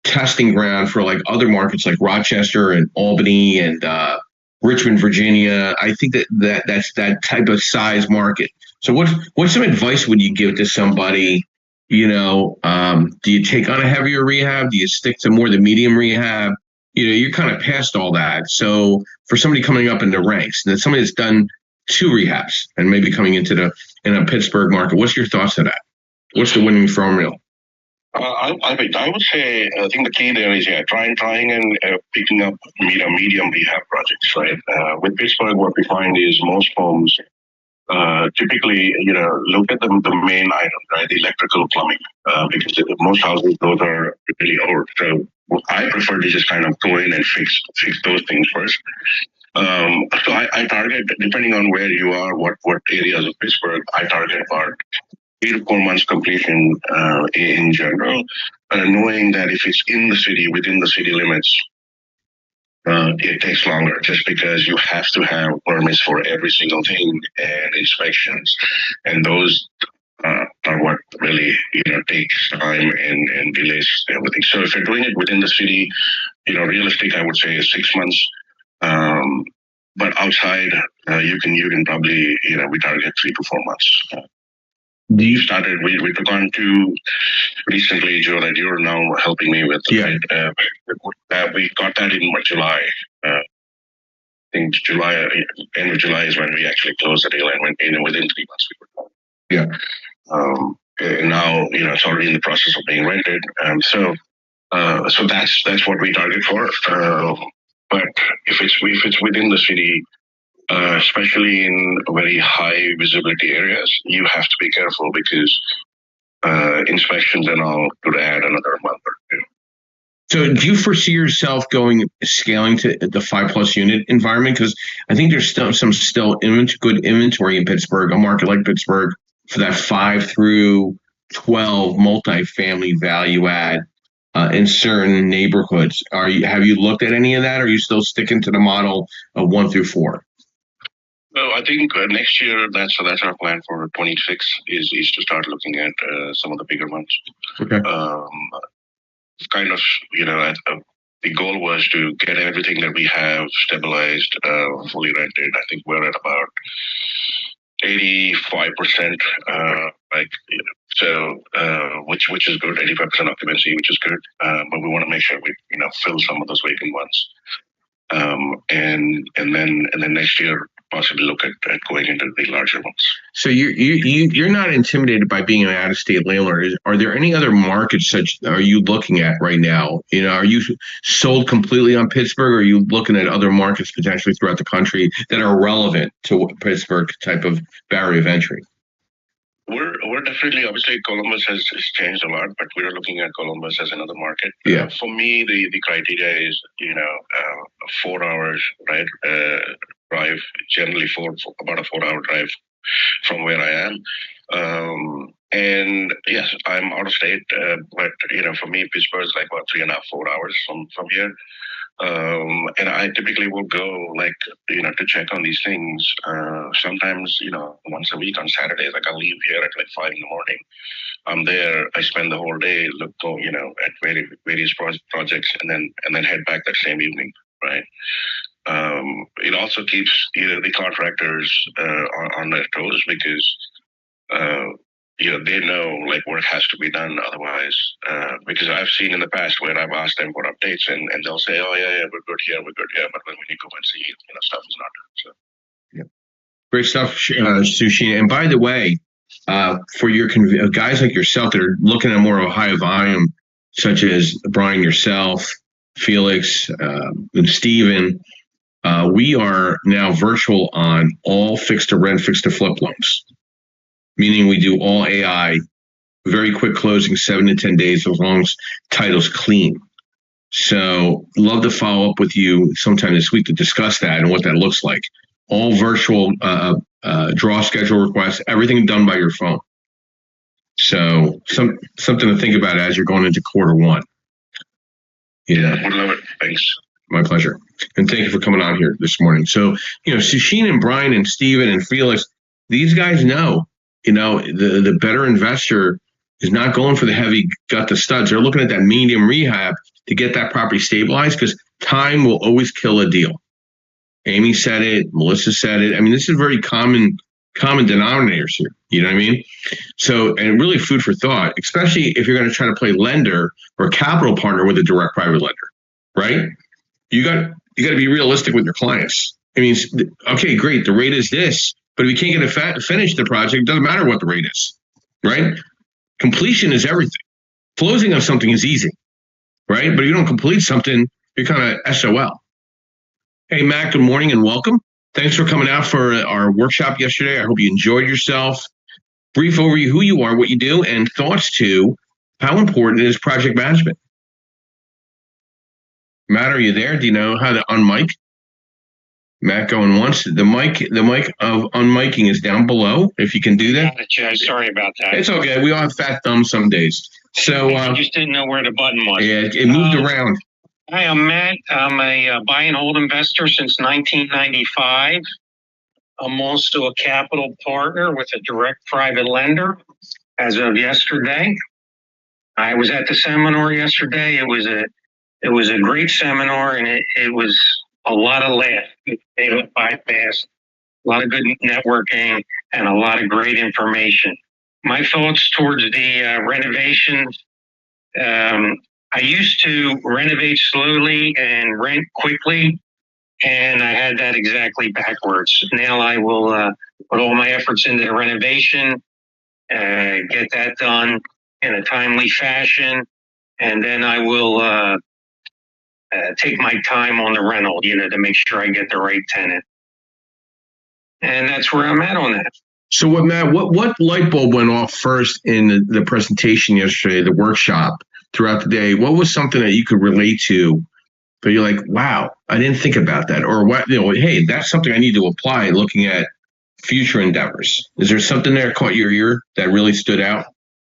Speaker 1: testing ground for like other markets like Rochester and Albany and Richmond, Virginia. I think that's that type of size market. So what's some advice would you give to somebody? Do you take on a heavier rehab? Do you stick to more the medium rehab? You're kind of past all that. So for somebody coming up in the ranks, that somebody that's done 2 rehabs and maybe coming in a Pittsburgh market, what's your thoughts on that? What's the winning formula?
Speaker 6: I would say, I think the key there is, trying and picking up medium rehab projects, right? With Pittsburgh, what we find is most homes typically, look at the main item, right? The electrical plumbing, because most houses, those are really old. So I prefer to just kind of go in and fix those things first. So I target, depending on where you are, what areas of Pittsburgh, I target about 3 to 4 months completion in general, knowing that if it's in the city, within the city limits, it takes longer just because you have to have permits for every single thing and inspections. And those are what really, takes time and delays everything. So if you're doing it within the city, realistic, I would say is 6 months. But outside, you can probably, we target 3 to 4 months. We took on 2 recently, Joe, that you're now helping me with.
Speaker 1: Yeah.
Speaker 6: Right? We got that in July. I think end of July is when we actually closed the deal, and within 3 months we were done.
Speaker 1: Yeah.
Speaker 6: And now, it's already in the process of being rented. So that's what we target for. But if it's within the city, especially in very high visibility areas, you have to be careful because inspections and all could add another month or 2.
Speaker 1: So do you foresee yourself scaling to the 5+ unit environment? Because I think there's still good inventory in Pittsburgh, a market like Pittsburgh, for that 5 through 12 multifamily value add in certain neighborhoods. Have you looked at any of that? Or are you still sticking to the model of 1 through 4?
Speaker 6: Well, I think next year that's our plan for 26 is to start looking at some of the bigger ones.
Speaker 1: Okay.
Speaker 6: Kind of, the goal was to get everything that we have stabilized, fully rented. I think we're at about 85%, which is good. 85% occupancy, which is good. But we want to make sure we fill some of those vacant ones. And then next year possibly look at going into the larger ones.
Speaker 1: So you're not intimidated by being an out-of-state landlord. Are there any other markets are you looking at right now? Are you sold completely on Pittsburgh, or are you looking at other markets potentially throughout the country that are relevant to Pittsburgh type of barrier of entry?
Speaker 6: We're definitely, obviously Columbus has changed a lot, but we're looking at Columbus as another market.
Speaker 1: Yeah.
Speaker 6: For me, the criteria is 4 hours, right? Drive, generally about a 4 hour drive from where I am. And yes, I'm out of state, but for me, Pittsburgh is like about 3.5, 4 hours from here. And I typically will go to check on these things. Sometimes, once a week on Saturdays, I'll leave here at 5 a.m. I'm there. I spend the whole day at various projects, and then head back that same evening. Right. It also keeps the contractors on their toes because they know work has to be done otherwise. Because I've seen in the past where I've asked them for updates and they'll say, "Oh yeah, we're good here, but when we go and see, stuff is not done." So.
Speaker 1: Yeah. Great stuff, Sushina. And by the way, for your guys like yourself that are looking at more of a high volume, such as Brian, yourself, Felix, and Steven, we are now virtual on all fixed to rent, fixed to flip loans, meaning we do all AI, very quick closing, 7 to 10 days, as long as title's clean. So love to follow up with you sometime this week to discuss that and what that looks like. All virtual draw schedule requests, everything done by your phone. So something to think about as you're going into Q1.
Speaker 6: Yeah, I love it. Thanks.
Speaker 1: My pleasure. And thank you for coming on here this morning. So, Sushina and Brian and Steven and Felix, these guys know, the better investor is not going for the heavy gut to studs. They're looking at that medium rehab to get that property stabilized, because time will always kill a deal. Amy said it. Melissa said it. I mean, this is very common denominators here. You know what I mean? So, and really food for thought, especially if you're going to try to play lender or capital partner with a direct private lender, right? You got to be realistic with your clients. I mean, okay, great. The rate is this, but if you can't get finish the project, it doesn't matter what the rate is, right? Completion is everything. Closing of something is easy, right? But if you don't complete something, you're kind of SOL. Hey, Matt, good morning and welcome. Thanks for coming out for our workshop yesterday. I hope you enjoyed yourself. Brief overview who you are, what you do, and thoughts to how important is project management. Matt, are you there? Do you know how to unmic? Matt going once. The mic of unmiking is down below. If you can do that.
Speaker 7: Sorry about that.
Speaker 1: It's okay. We all have fat thumbs some days. So
Speaker 7: I just didn't know where the button was.
Speaker 1: Yeah, it moved around.
Speaker 7: Hi, I'm Matt. I'm a buy and hold investor since 1995. I'm also a capital partner with a direct private lender as of yesterday. I was at the seminar yesterday. It was a great seminar, and it was a lot of laughs. They went by fast. A lot of good networking and a lot of great information. My thoughts towards the renovations. I used to renovate slowly and rent quickly, and I had that exactly backwards. Now I will put all my efforts into the renovation, get that done in a timely fashion, and then I will take my time on the rental, to make sure I get the right tenant. And that's where I'm at on that.
Speaker 1: So Matt, what light bulb went off first in the presentation yesterday, the workshop throughout the day? What was something that you could relate to, but you're like, wow, I didn't think about that? Or what, hey, that's something I need to apply looking at future endeavors. Is there something there caught your ear that really stood out?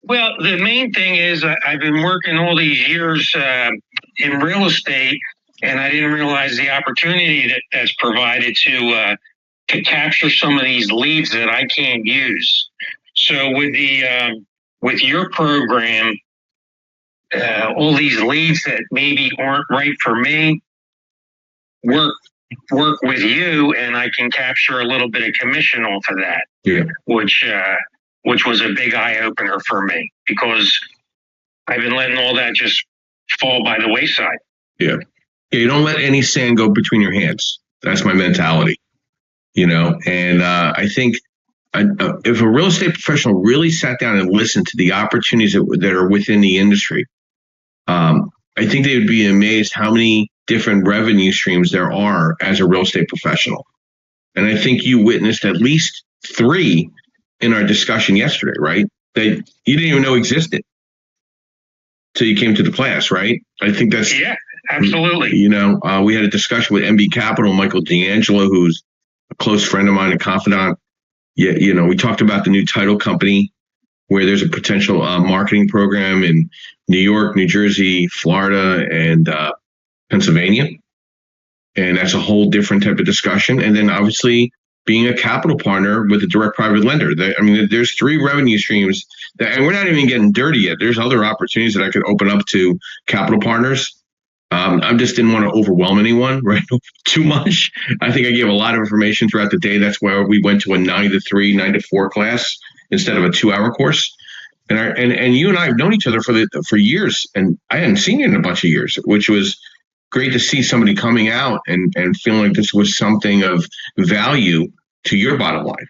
Speaker 7: Well, the main thing is I've been working all these years in real estate, and I didn't realize the opportunity that's provided to capture some of these leads that I can't use. So with your program, all these leads that maybe aren't right for me, work with you, and I can capture a little bit of commission off of that.
Speaker 1: Yeah.
Speaker 7: Which was a big eye opener for me, because I've been letting all that just fall by the wayside.
Speaker 1: Yeah. You don't let any sand go between your hands. That's my mentality, and I think if a real estate professional really sat down and listened to the opportunities that are within the industry, I think they would be amazed how many different revenue streams there are as a real estate professional. And I think you witnessed at least 3 in our discussion yesterday, right? That you didn't even know existed till you came to the class, right? I think that's...
Speaker 7: Yeah, absolutely.
Speaker 1: We had a discussion with MB Capital, Michael D'Angelo, who's a close friend of mine, a confidant. Yeah, we talked about the new title company where there's a potential marketing program in New York, New Jersey, Florida, and Pennsylvania. And that's a whole different type of discussion. And then obviously being a capital partner with a direct private lender. There's 3 revenue streams and we're not even getting dirty yet. There's other opportunities that I could open up to capital partners. I just didn't want to overwhelm anyone, right? Too much. I think I gave a lot of information throughout the day. That's why we went to a 9 to 3, 9 to 4 class instead of a 2-hour course. And you and I have known each other for years, and I hadn't seen you in a bunch of years, which was great to see somebody coming out and feeling like this was something of value to your bottom line.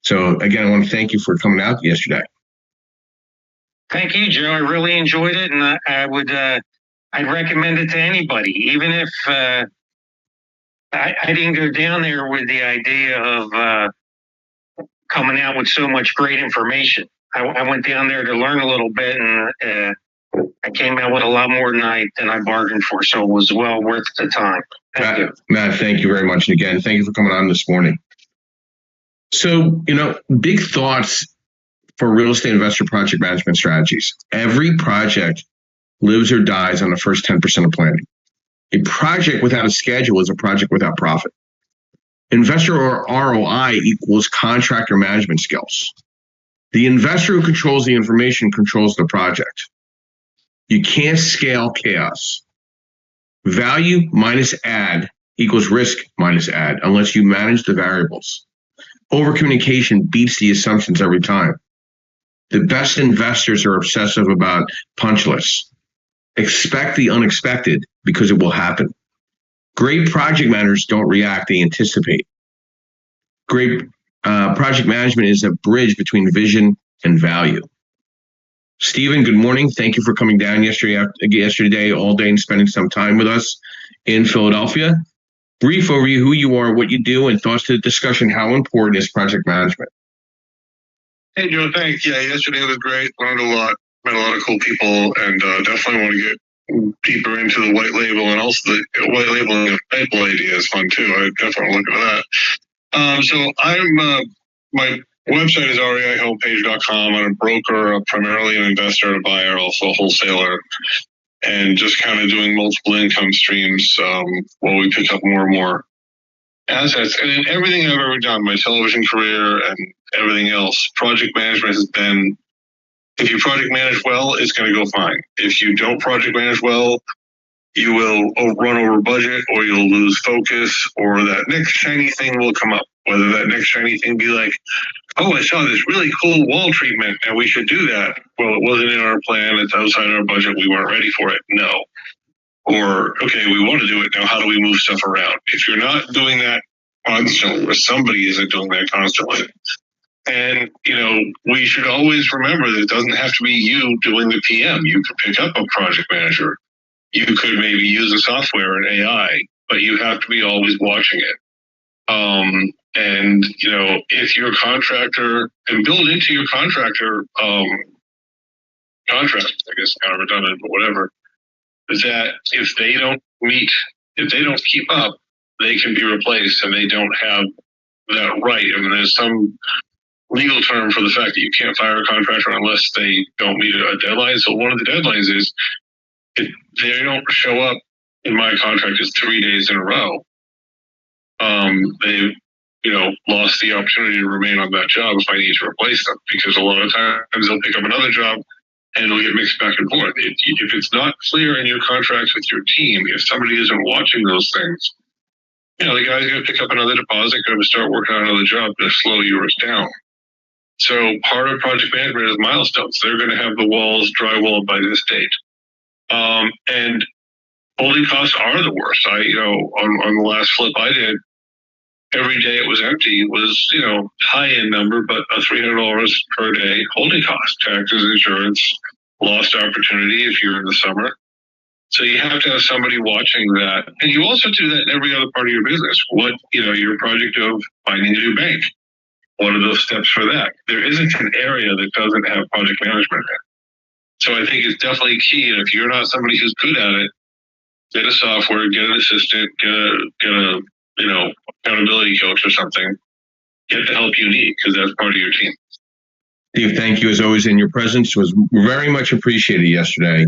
Speaker 1: So again, I want to thank you for coming out yesterday.
Speaker 7: Thank you, Joe. I really enjoyed it, and I would I'd recommend it to anybody, even if I didn't go down there with the idea of coming out with so much great information. I went down there to learn a little bit, and I came out with a lot more than I bargained for, so it was well worth the time. Thank you.
Speaker 1: Matt, thank you very much. And again, thank you for coming on this morning. So, big thoughts for real estate investor project management strategies. Every project lives or dies on the first 10% of planning. A project without a schedule is a project without profit. Investor or ROI equals contractor management skills. The investor who controls the information controls the project. You can't scale chaos. Value minus add equals risk minus add unless you manage the variables. Overcommunication beats the assumptions every time. The best investors are obsessive about punch lists. Expect the unexpected because it will happen. Great project managers don't react, they anticipate. Great project management is a bridge between vision and value. Stephen, good morning. Thank you for coming down yesterday all day and spending some time with us in Philadelphia. Brief overview who you are, what you do, and thoughts to the discussion. How important is project management?
Speaker 6: Hey, Joe, thanks. Yeah, yesterday was great. Learned a lot. Met a lot of cool people, and definitely want to get deeper into the white label, and also the white label and label idea is fun too. I definitely look at that. So my website is reihomepage.com. I'm a broker, primarily an investor, a buyer, also a wholesaler, and just kind of doing multiple income streams while we pick up more and more assets. And in everything I've ever done, my television career and everything else, project management has been, if you project manage well, it's going to go fine. If you don't project manage well, you will run over budget, or you'll lose focus, or that next shiny thing will come up. Whether that next shiny thing be like, oh, I saw this really cool wall treatment and we should do that. Well, it wasn't in our plan. It's outside our budget. We weren't ready for it. No. Or, okay, we want to do it. Now, how do we move stuff around? If you're not doing that constantly, or somebody isn't doing that constantly, and, we should always remember that it doesn't have to be you doing the PM. You could pick up a project manager. You could maybe use a software and AI, but you have to be always watching it. And, if your contractor, and build into your contractor contract, I guess kind of redundant, but whatever, is that if they don't keep up, they can be replaced, and they don't have that right. I mean, there's some legal term for the fact that you can't fire a contractor unless they don't meet a deadline. So one of the deadlines is if they don't show up in my contract is 3 days in a row. They, lost the opportunity to remain on that job if I need to replace them, because a lot of times they'll pick up another job and it'll get mixed back and forth. If it's not clear in your contracts with your team, if somebody isn't watching those things, the guy's going to pick up another deposit, going to start working on another job to slow yours down. So part of project management is milestones. They're going to have the walls drywalled by this date. And holding costs are the worst. On the last flip I did, every day it was empty was, high-end number, but a $300 per day holding cost, taxes, insurance, lost opportunity if you're in the summer. So you have to have somebody watching that. And you also do that in every other part of your business. Your project of finding a new bank. What are those steps for that? There isn't an area that doesn't have project management in it. So I think it's definitely key. And if you're not somebody who's good at it, get a software, get an assistant, get a accountability coach or something. Get the help you need, because that's part of your team.
Speaker 1: Steve, thank you as always. And your presence was very much appreciated yesterday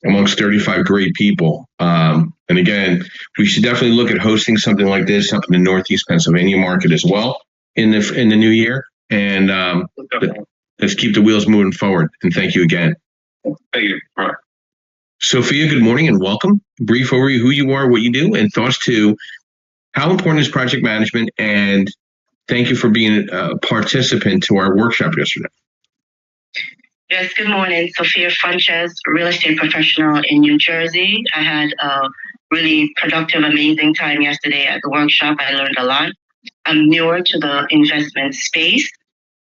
Speaker 1: amongst 35 great people. And again, we should definitely look at hosting something like this up in the Northeast Pennsylvania market as well in the new year. And let's keep the wheels moving forward. And thank you again.
Speaker 6: Thank you. All right.
Speaker 1: Sophia, good morning and welcome. Brief overview who you are, what you do, and thoughts to how important is project management, and thank you for being a participant to our workshop yesterday.
Speaker 3: Yes, good morning. Sophia Funches, real estate professional in New Jersey. I had a really productive, amazing time yesterday at the workshop. I learned a lot. I'm newer to the investment space,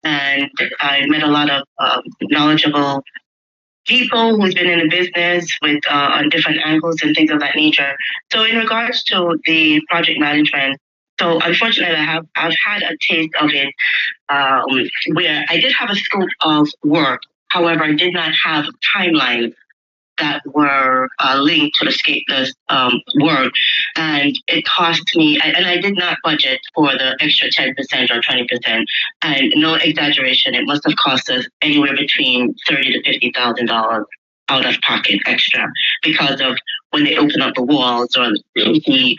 Speaker 3: and I met a lot of knowledgeable people who's been in the business with on different angles and things of that nature. So in regards to the project management, so unfortunately I've had a taste of it where I did have a scope of work. However, I did not have timelines that were linked to the work, and it cost me, and I did not budget for the extra 10% or 20%, and no exaggeration, it must have cost us anywhere between $30,000 to $50,000 out of pocket extra, because of when they open up the walls or the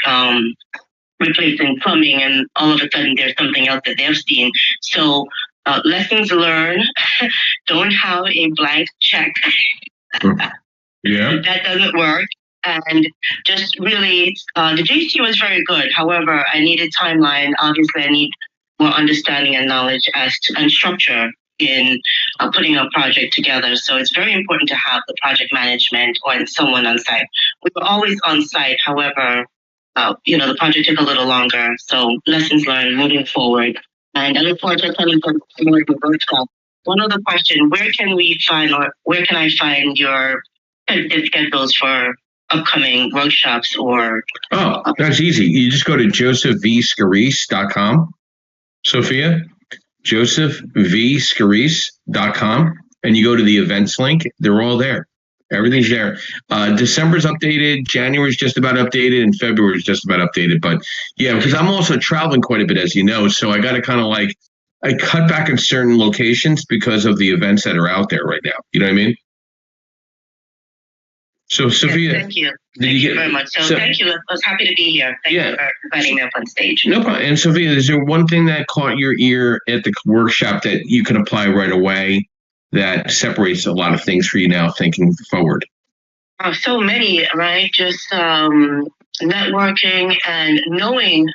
Speaker 3: replacing plumbing, and all of a sudden there's something else that they've seen. So lessons learned, don't have a blank check.
Speaker 1: Yeah.
Speaker 3: That doesn't work. And just really, the JC was very good. However, I needed timeline. Obviously, I need more understanding and knowledge and structure in putting a project together. So it's very important to have the project management or someone on site. We were always on site. However, the project took a little longer. So lessons learned moving forward. And I look forward to coming to more of the workshop. One other question, where can I find your schedules for upcoming workshops or...
Speaker 1: Oh, that's easy. You just go to josephvscarice.com, Sophia, josephvscarice.com, and you go to the events link. They're all there. Everything's there. December's updated, January's just about updated, and February's just about updated. But yeah, because I'm also traveling quite a bit, as you know, so I got to kind of I cut back in certain locations because of the events that are out there right now. You know what I mean? So, Sophia,
Speaker 3: yes, thank you. Thank you very much. So thank you. I was happy to be here. Thank you for inviting me up on stage.
Speaker 1: No problem. And Sophia, is there one thing that caught your ear at the workshop that you can apply right away that separates a lot of things for you now thinking forward?
Speaker 3: So many, right? Just networking and knowing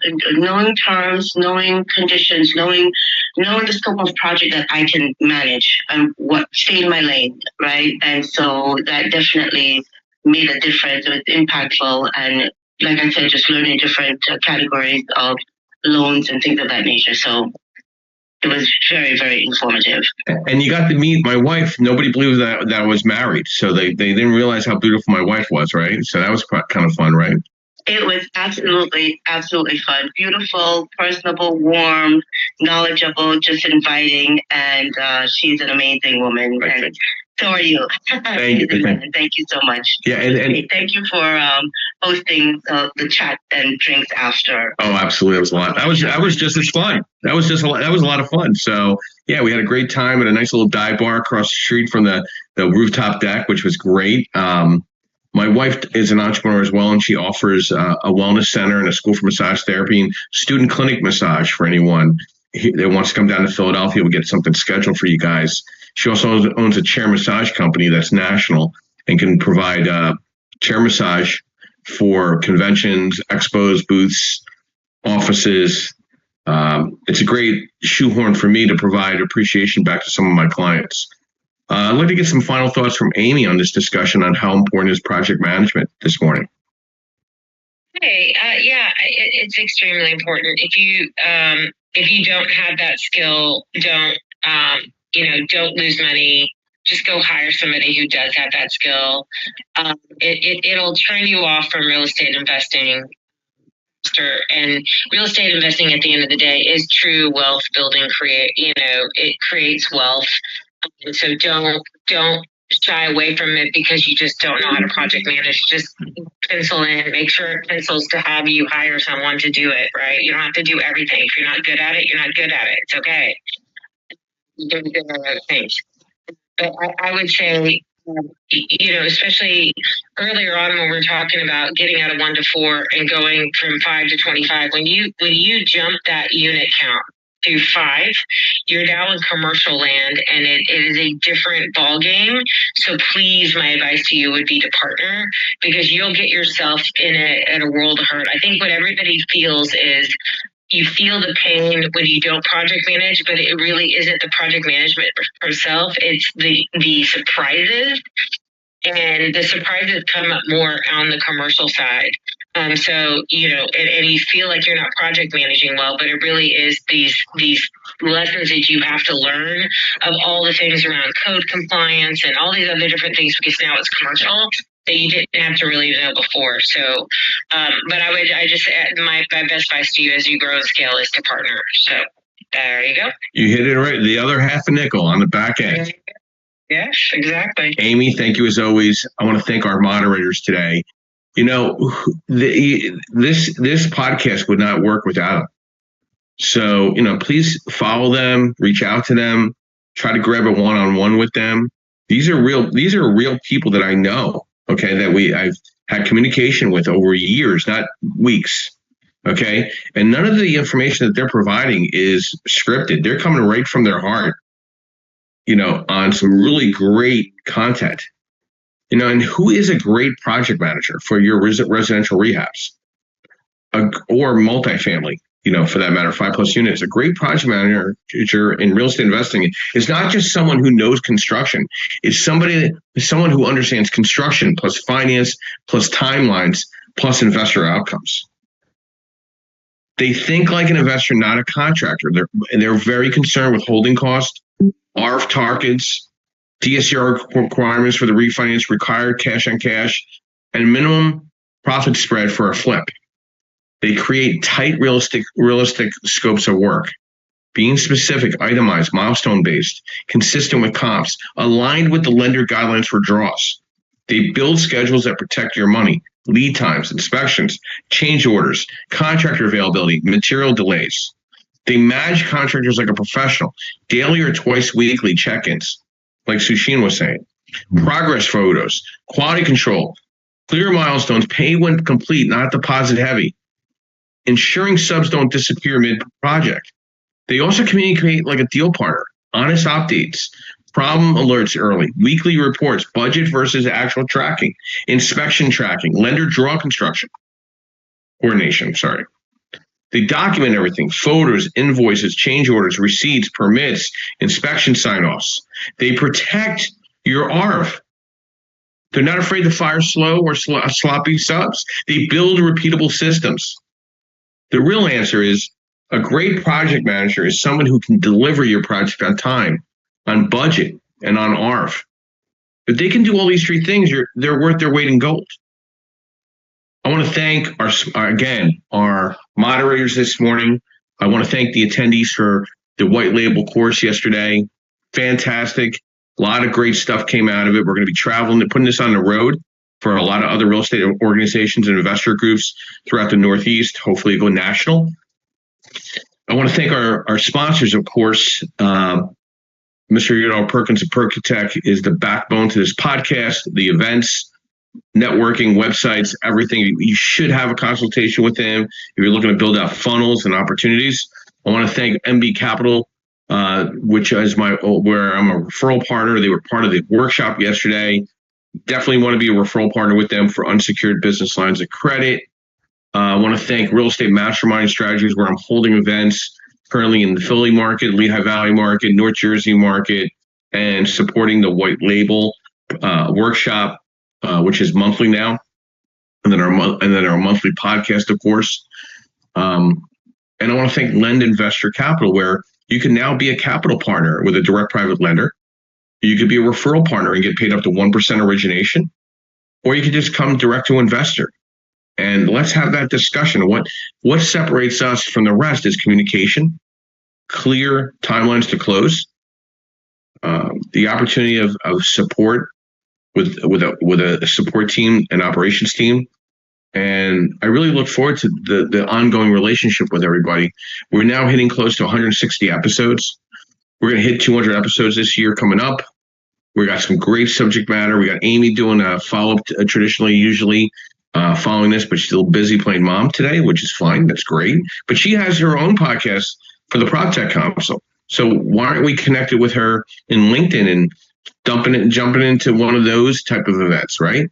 Speaker 3: terms, knowing conditions, knowing the scope of project that I can manage and stay in my lane, right? And so that definitely made a difference. It was impactful, and like I said, just learning different categories of loans and things of that nature. So it was very, very informative.
Speaker 1: And you got to meet my wife. Nobody believed that I was married, so they didn't realize how beautiful my wife was, right? So that was kind of fun, right?
Speaker 3: It was absolutely, absolutely fun. Beautiful, personable, warm, knowledgeable, just inviting, and she's an amazing woman. And
Speaker 8: So are you.
Speaker 1: Thank you.
Speaker 8: Thank you so much.
Speaker 1: Yeah, and
Speaker 8: Thank you for hosting the chat and drinks after.
Speaker 1: oh, absolutely, it was a lot. That was just as fun. That was a lot of fun. So yeah, we had a great time at a nice little dive bar across the street from the rooftop deck, which was great. My wife is an entrepreneur as well, and she offers a wellness center and a school for massage therapy and student clinic massage for anyone that wants to come down to Philadelphia. We'll get something scheduled for you guys. She also owns a chair massage company that's national and can provide chair massage for conventions, expos, booths, offices. It's a great shoehorn for me to provide appreciation back to some of my clients. I'd like to get some final thoughts from Amy on this discussion on how important is project management this morning.
Speaker 2: Hey, it's extremely important. If you don't have that skill, don't lose money. Just go hire somebody who does have that skill. It'll turn you off from real estate investing. And real estate investing at the end of the day is true wealth building. It creates wealth. And so don't shy away from it because you just don't know how to project manage. Just pencil in, make sure it pencils to have you hire someone to do it, right? You don't have to do everything. If you're not good at it, you're not good at it. It's okay. You're good at other things. But I would say, especially earlier on when we're talking about getting out of 1 to 4 and going from 5 to 25, when you jump that unit count to 5, you're now in commercial land, and it is a different ball game. So please, my advice to you would be to partner, because you'll get yourself in a world of hurt. I think what everybody feels is you feel the pain when you don't project manage, but it really isn't the project management herself. It's the surprises, and the surprises come up more on the commercial side. And you feel like you're not project managing well, but it really is these lessons that you have to learn of all the things around code compliance and all these other different things, because now it's commercial that you didn't have to really know before. So, but my best advice to you as you grow and scale is to partner. So there you go.
Speaker 1: You hit it right. The other half a nickel on the back end.
Speaker 7: Yes, exactly.
Speaker 1: Amy, thank you as always. I want to thank our moderators today. This podcast would not work without them. So, please follow them, reach out to them, try to grab a one-on-one with them. These are real people that I know, okay, that I've had communication with over years, not weeks. Okay. And none of the information that they're providing is scripted. They're coming right from their heart, on some really great content. And who is a great project manager for your residential rehabs or multifamily, for that matter, 5+ units? A great project manager in real estate investing is not just someone who knows construction. It's someone who understands construction plus finance plus timelines plus investor outcomes. They think like an investor, not a contractor. They're very concerned with holding costs, ARF targets, DSCR requirements for the refinance, required cash on cash, and minimum profit spread for a flip. They create tight, realistic scopes of work, being specific, itemized, milestone-based, consistent with comps, aligned with the lender guidelines for draws. They build schedules that protect your money, lead times, inspections, change orders, contractor availability, material delays. They manage contractors like a professional, daily or twice weekly check-ins, like Sushin was saying, progress photos, quality control, clear milestones, pay when complete, not deposit heavy, ensuring subs don't disappear mid-project. They also communicate like a deal partner, honest updates, problem alerts early, weekly reports, budget versus actual tracking, inspection tracking, lender draw coordination. They document everything: photos, invoices, change orders, receipts, permits, inspection sign-offs. They protect your ARF. They're not afraid to fire slow or sloppy subs. They build repeatable systems. The real answer is a great project manager is someone who can deliver your project on time, on budget, and on ARF. If they can do all these 3 things, they're worth their weight in gold. I want to thank our moderators this morning. I want to thank the attendees for the white label course yesterday. Fantastic. A lot of great stuff came out of it. We're going to be traveling and putting this on the road for a lot of other real estate organizations and investor groups throughout the Northeast, hopefully go national. I want to thank our sponsors, of course. Mr. Perkins of Perkatech is the backbone to this podcast, the events, networking, websites, everything. You should have a consultation with him if you're looking to build out funnels and opportunities. I want to thank MB Capital, which is where I'm a referral partner. They were part of the workshop yesterday. Definitely want to be a referral partner with them for unsecured business lines of credit. I want to thank Real Estate Mastermind Strategies, where I'm holding events currently in the Philly market, Lehigh Valley market, North Jersey market, and supporting the White Label workshop, which is monthly now, and then our monthly podcast, of course. And I want to thank Lend Investor Capital, where you can now be a capital partner with a direct private lender. You could be a referral partner and get paid up to 1% origination, or you could just come direct to investor. And let's have that discussion. What separates us from the rest is communication, clear timelines to close, the opportunity of support with a support team and operations team. And I really look forward to the ongoing relationship with everybody. We're now hitting close to 160 episodes. We're going to hit 200 episodes this year coming up. We got some great subject matter. We got Amy doing a follow-up traditionally, usually following this, but she's still busy playing mom today, which is fine. That's great. But she has her own podcast for the PropTech Council. So why aren't we connected with her in LinkedIn and jumping into one of those type of events, right?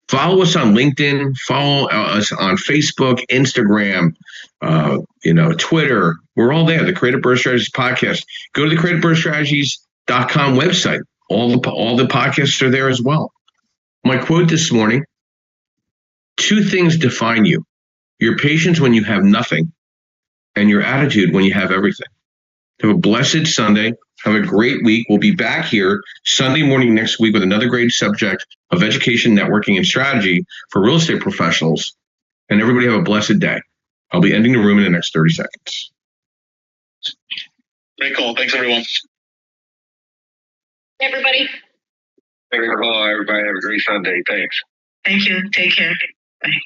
Speaker 1: Follow us on LinkedIn, follow us on Facebook, Instagram, Twitter. We're all there. The Creative Birth Strategies podcast. Go to the creativebirthstrategies.com website. All the podcasts are there as well. My quote this morning: 2 things define you: your patience when you have nothing, and your attitude when you have everything. Have a blessed Sunday. Have a great week. We'll be back here Sunday morning next week with another great subject of education, networking, and strategy for real estate professionals. And everybody have a blessed day. I'll be ending the room in the next 30 seconds.
Speaker 4: Very cool. Thanks, everyone.
Speaker 3: Everybody.
Speaker 5: Everybody have a great Sunday. Thanks.
Speaker 8: Thank you. Take care. Bye.